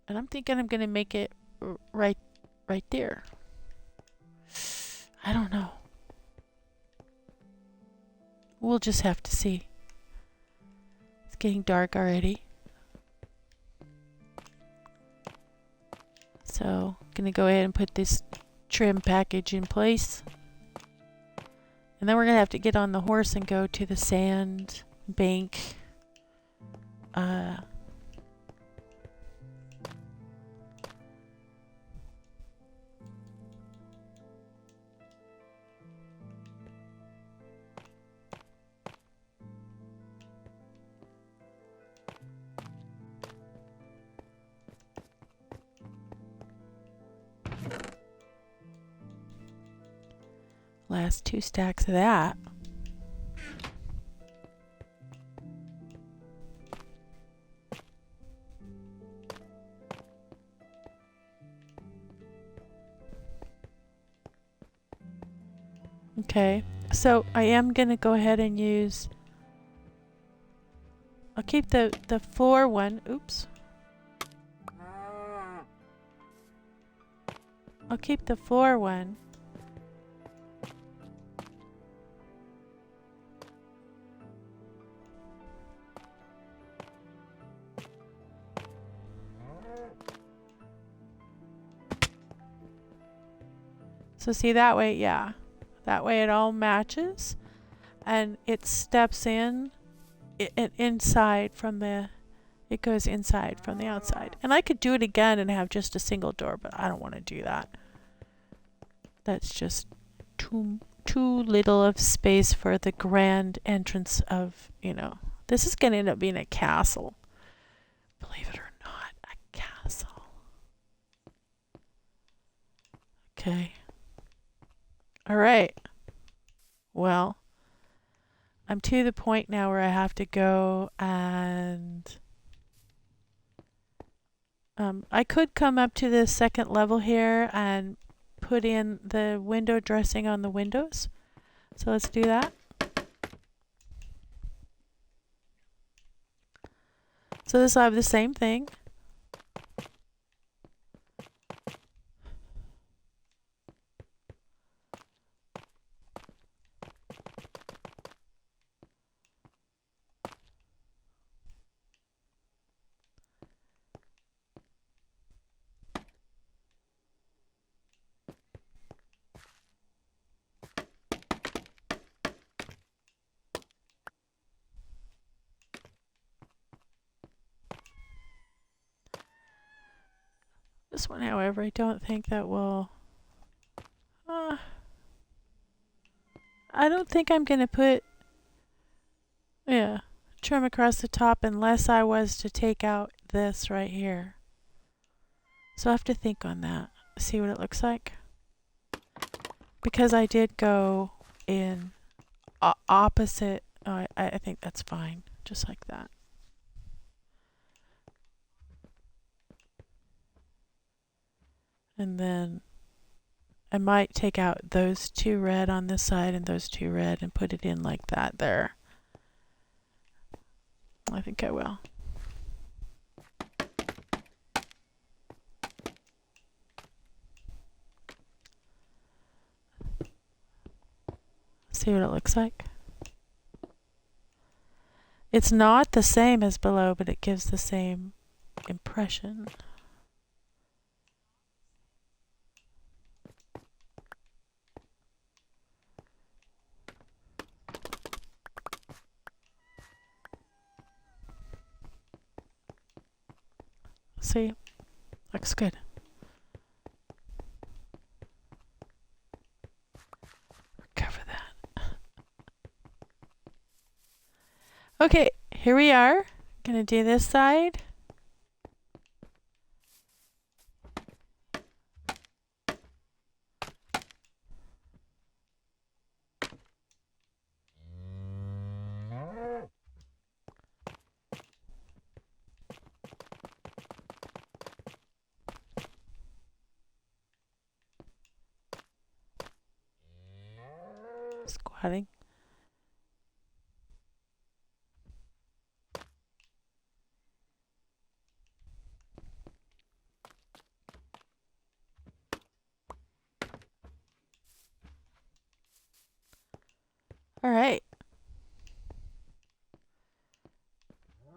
I'm thinking I'm gonna make it right there. I don't know. We'll just have to see. It's getting dark already. So I'm gonna go ahead and put this trim package in place. And then we're gonna have to get on the horse and go to the sand bank. Last 2 stacks of that. Okay, so I am gonna go ahead and use, I'll keep the floor one, oops. I'll keep the floor one. So see that way, yeah. That way it all matches and it steps in inside from the, it goes inside from the outside. And I could do it again and have just a single door, but I don't want to do that. That's just too little of space for the grand entrance of, you know, this is going to end up being a castle. Believe it or not, a castle. Okay. All right. Well, I'm to the point now where I have to go and I could come up to the second level here and put in the window dressing on the windows. So let's do that. So this will have the same thing. This one, however, I don't think that will... I don't think I'm going to put... Yeah, trim across the top unless I was to take out this right here. So I have to think on that. See what it looks like. Because I did go in opposite... Oh, I think that's fine. Just like that. And then I might take out those 2 red on this side and those 2 red and put it in like that there. I think I will. See what it looks like. It's not the same as below, but it gives the same impression. See? Looks good. Cover that. Okay, here we are. Gonna do this side. spotting. All right.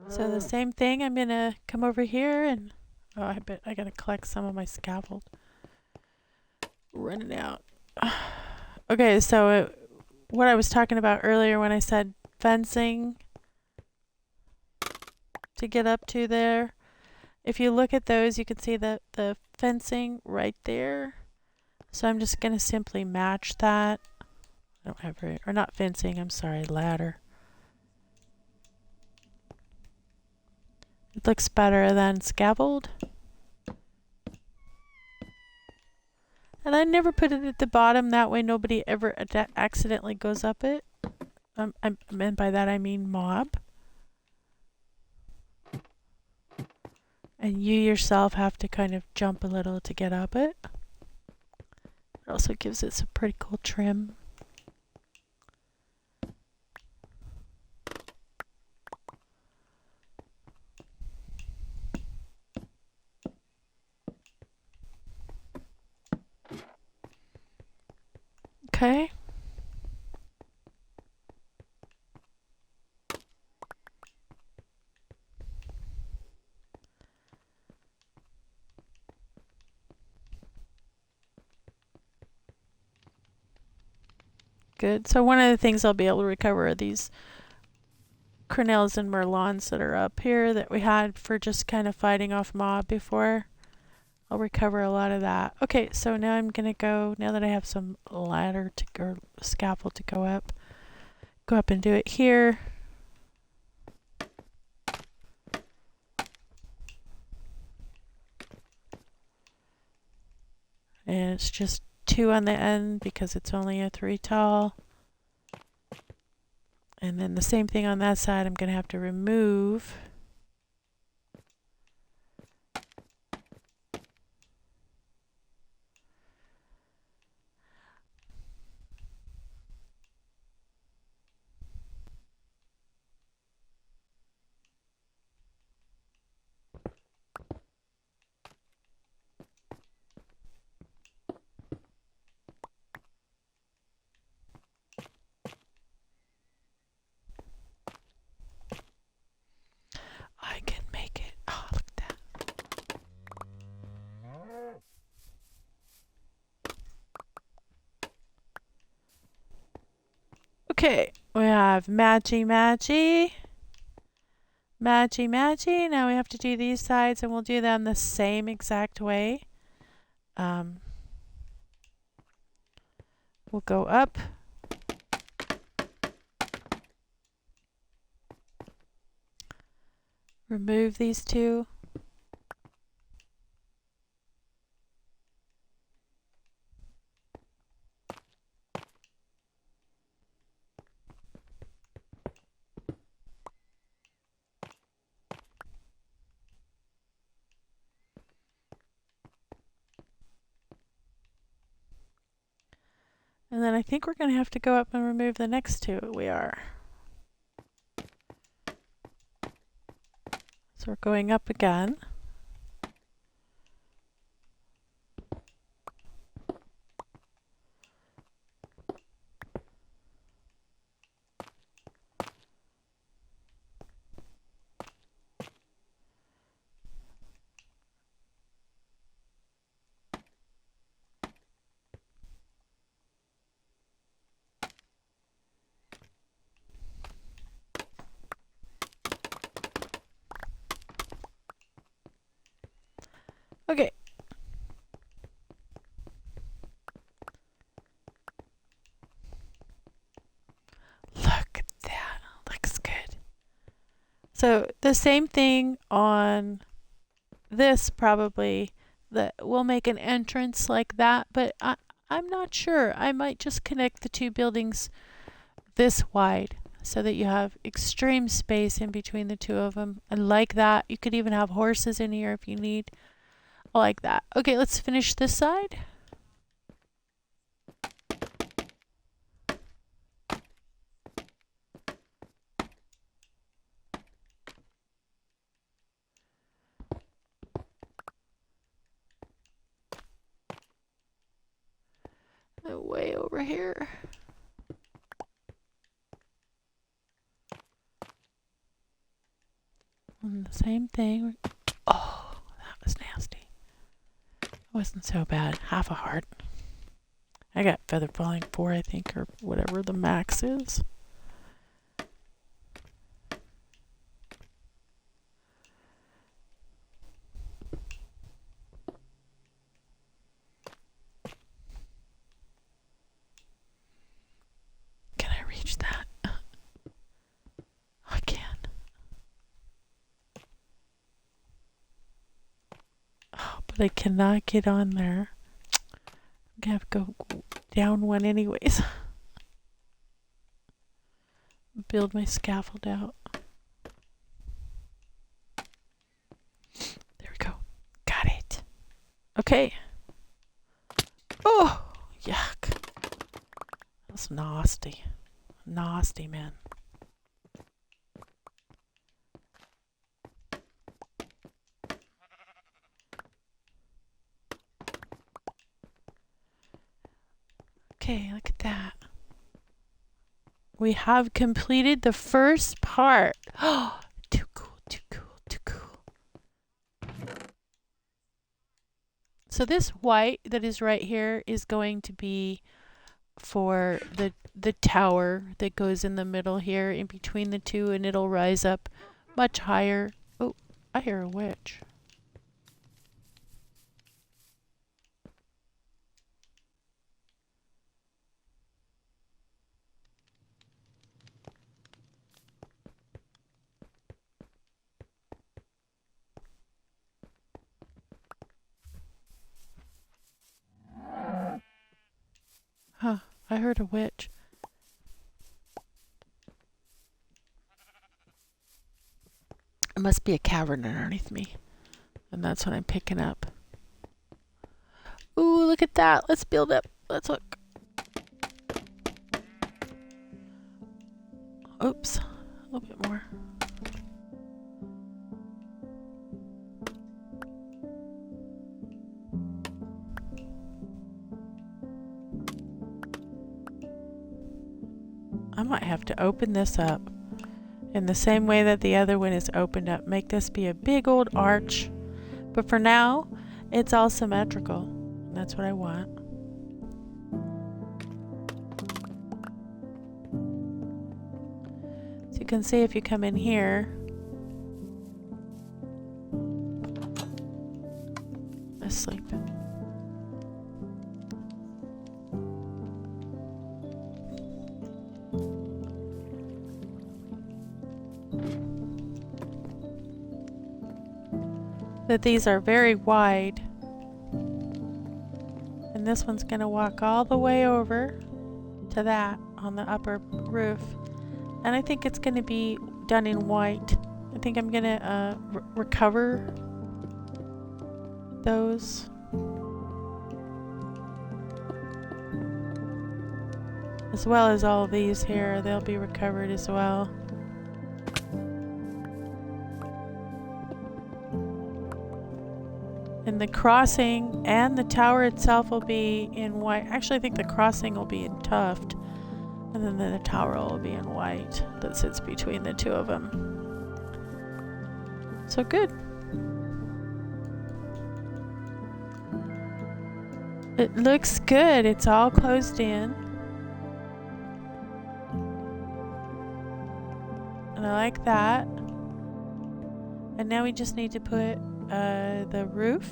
So the same thing, I'm gonna come over here and, oh, I bet I gotta collect some of my scaffold. Running out. Okay, so what I was talking about earlier when I said fencing to get up to there, if you look at those, you can see the fencing right there. So I'm just gonna simply match that. I don't have very, or not fencing, I'm sorry, ladder. It looks better than scaffold. And I never put it at the bottom, that way nobody ever accidentally goes up it. I meant by that I mean mob. And you yourself have to kind of jump a little to get up it. It also gives it some pretty cool trim. Okay. Good. So one of the things I'll be able to recover are these Cornels and Merlons that are up here that we had for just kind of fighting off mob before. I'll recover a lot of that. Okay, so now I'm gonna go, now that I have some ladder to or scaffold to go up and do it here. And it's just 2 on the end because it's only a 3 tall. And then the same thing on that side, I'm gonna have to remove. I can make it. Oh, look at that. Okay, we have matchy. Now we have to do these sides and we'll do them the same exact way. We'll go up. Remove these 2. And then I think we're going to have to go up and remove the next 2. We are. So we're going up again. Okay. Look at that. Looks good. So the same thing on this probably, that we'll make an entrance like that, but I'm not sure. I might just connect the 2 buildings this wide so that you have extreme space in between the 2 of them. I like that. You could even have horses in here if you need. I like that. Okay, let's finish this side. Way over here. And the same thing. Oh, that was nasty. It wasn't so bad. Half a heart. I got feather falling 4, I think, or whatever the max is. Can I reach that? I can. Oh, but I cannot get on there. I'm gonna have to go down one anyways. Build my scaffold out. There we go. Got it. Okay. Oh, yuck. That's nasty. Nasty, man. Okay, look at that. We have completed the first part. Oh, too cool, too cool, too cool. So this white that is right here is going to be for the tower that goes in the middle here in between the two, and it'll rise up much higher. Oh, I hear a witch. Huh, I heard a witch. It must be a cavern underneath me. And that's what I'm picking up. Ooh, look at that. Let's build up. Let's look. Oops. A little bit more. I might have to open this up in the same way that the other one is opened up. Make this be a big old arch. But for now, it's all symmetrical. That's what I want. So you can see if you come in here. Asleep. That these are very wide, and this one's going to walk all the way over to that on the upper roof, and I think it's going to be done in white. I think I'm going to recover those. As well as all of these here, they'll be recovered as well. And the crossing and the tower itself will be in white. Actually, I think the crossing will be in tuft. And then the tower will be in white that sits between the two of them. So good. It looks good. It's all closed in. And I like that. And now we just need to put the roof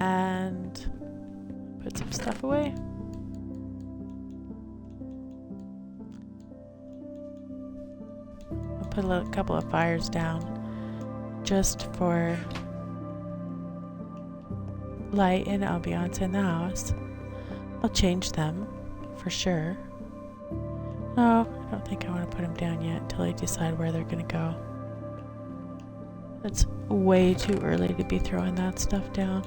and put some stuff away. I'll put a couple of fires down just for light and ambiance in the house. I'll change them for sure. No, I don't think I want to put them down yet until I decide where they're going to go. It's way too early to be throwing that stuff down.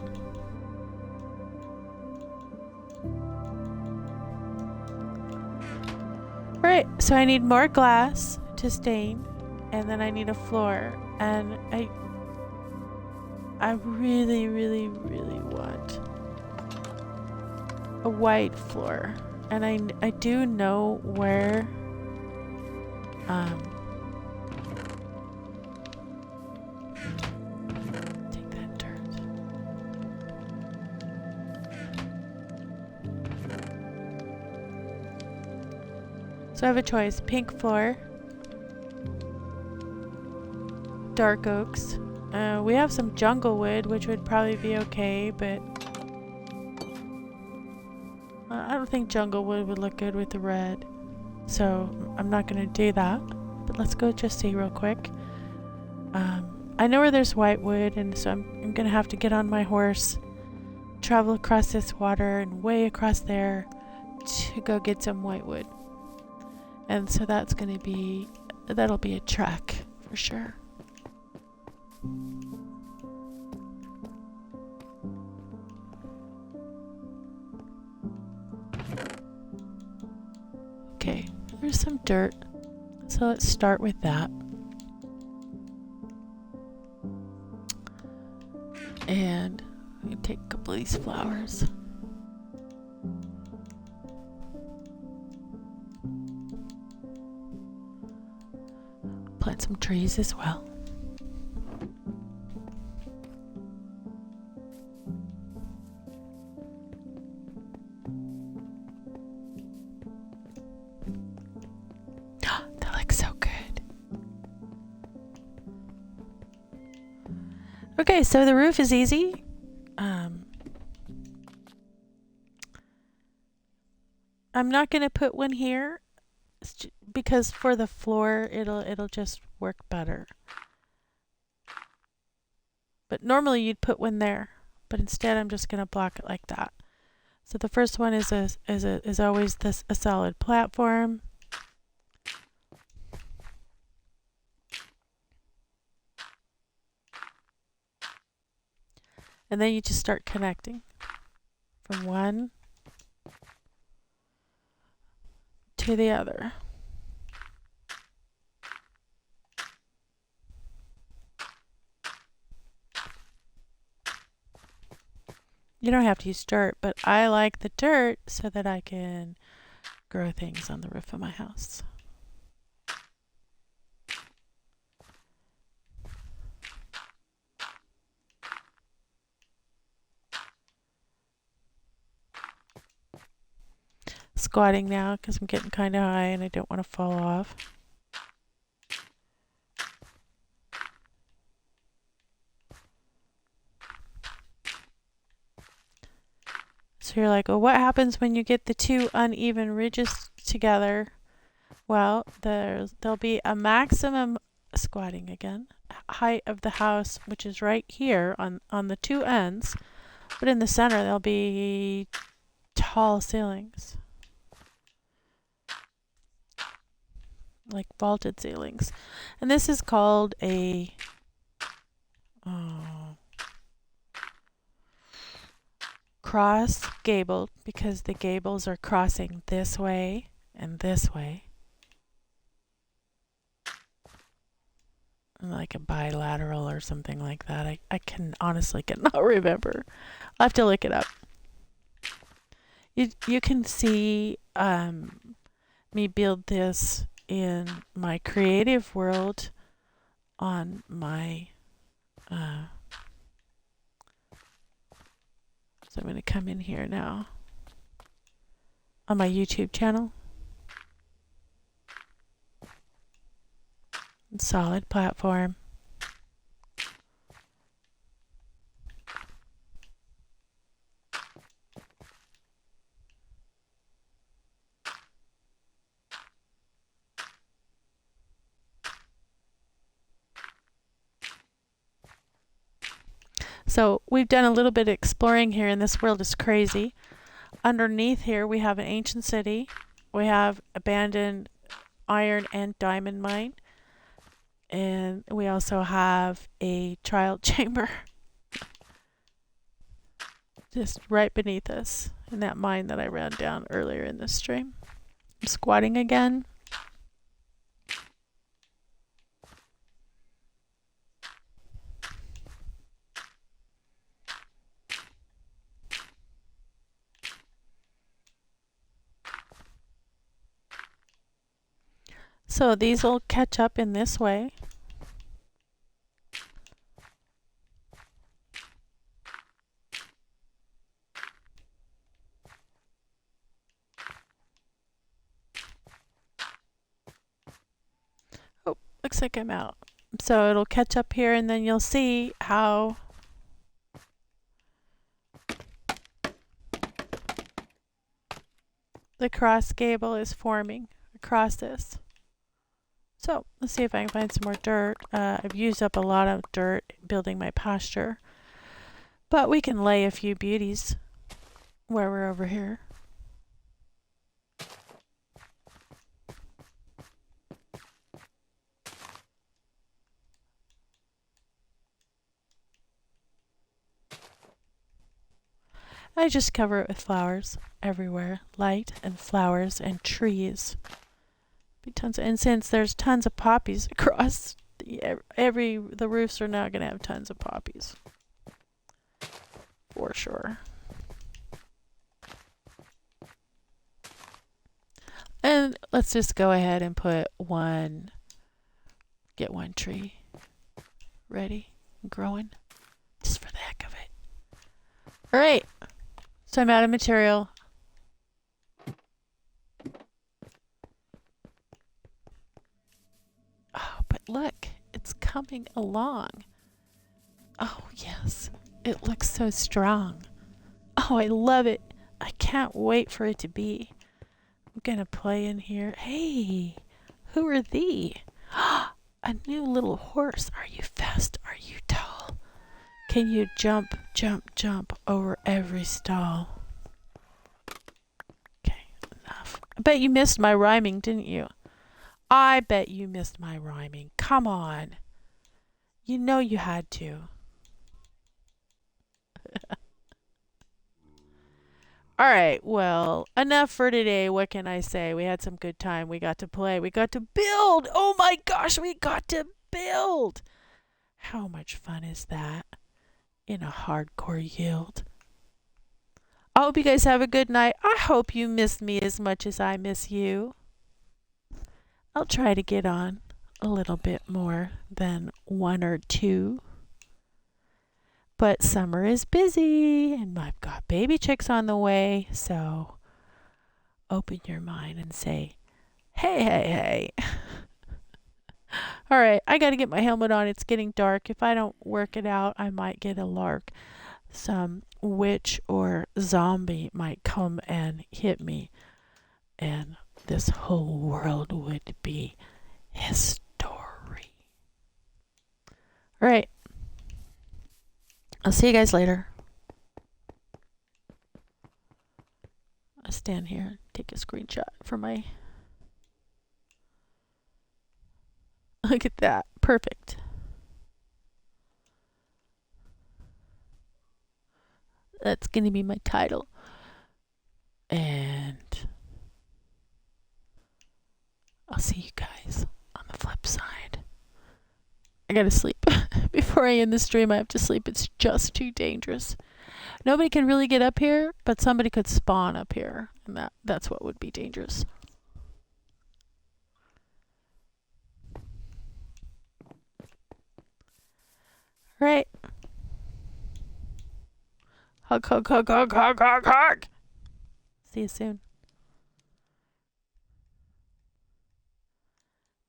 Alright, so I need more glass to stain, and then I need a floor, and I really, really, really want a white floor. And I do know where take that dirt. So I have a choice: pink floor, dark oaks. We have some jungle wood, which would probably be okay, but I don't think jungle wood would look good with the red. So I'm not going to do that. But let's go just see real quick. I know where there's white wood, and so I'm going to have to get on my horse, travel across this water and way across there to go get some white wood. And so that'll be a trek for sure. Okay, there's some dirt. So let's start with that. And we take a couple of these flowers. Plant some trees as well. That looks so good. Okay, so the roof is easy. I'm not going to put one here because for the floor it'll just work better. But normally you'd put one there, but instead I'm just going to block it like that. So the first one is always a solid platform. And then you just start connecting from one to the other. You don't have to use dirt, but I like the dirt so that I can grow things on the roof of my house. Squatting now because I'm getting kind of high and I don't want to fall off. So you're like, well, what happens when you get the two uneven ridges together? Well, there'll be a maximum squatting again height of the house, which is right here on the two ends, but in the center there'll be tall ceilings, like vaulted ceilings, and this is called a cross gable because the gables are crossing this way and this way. Like a bilateral or something like that. I honestly cannot remember. I'll have to look it up. You can see me build this in my creative world on my so I'm going to come in here now on my YouTube channel. Solid platform. So we've done a little bit of exploring here, and this world is crazy. Underneath here we have an ancient city. We have abandoned iron and diamond mine. And we also have a trial chamber just right beneath us in that mine that I ran down earlier in the stream. I'm squatting again. So these will catch up in this way. Oh, looks like I'm out. So it'll catch up here and then you'll see how the cross gable is forming across this. So let's see if I can find some more dirt. I've used up a lot of dirt building my pasture, but we can lay a few beauties where we're over here. I just cover it with flowers everywhere, light and flowers and trees. Be tons and since there's tons of poppies across the roofs are now gonna have tons of poppies for sure. And let's just go ahead and put get one tree ready and growing just for the heck of it. All right, so I'm out of material. Oh, but look, it's coming along. Oh, yes, it looks so strong. Oh, I love it. I can't wait for it to be. I'm gonna play in here. Hey, who are thee? A new little horse. Are you fast? Are you tall? Can you jump, jump, jump over every stall? Okay, enough. I bet you missed my rhyming, didn't you? I bet you missed my rhyming. Come on. You know you had to. All right, well, enough for today. What can I say? We had some good time. We got to play. We got to build. Oh my gosh, we got to build. How much fun is that in a hardcore yield? I hope you guys have a good night. I hope you miss me as much as I miss you. I'll try to get on a little bit more than one or two. But summer is busy and I've got baby chicks on the way, so open your mind and say, hey, hey, hey. All right, I got to get my helmet on. It's getting dark. If I don't work it out, I might get a lark. Some witch or zombie might come and hit me, and this whole world would be history. All right. I'll see you guys later. I'll stand here and take a screenshot for my... Look at that. Perfect. That's going to be my title. And I'll see you guys on the flip side. I gotta sleep. Before I end the stream, I have to sleep. It's just too dangerous. Nobody can really get up here, but somebody could spawn up here. And that's what would be dangerous. All right. Hug, hug, hug, hug, hug, hug, hug. See you soon.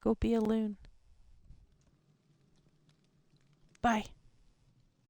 Go be a loon. Bye.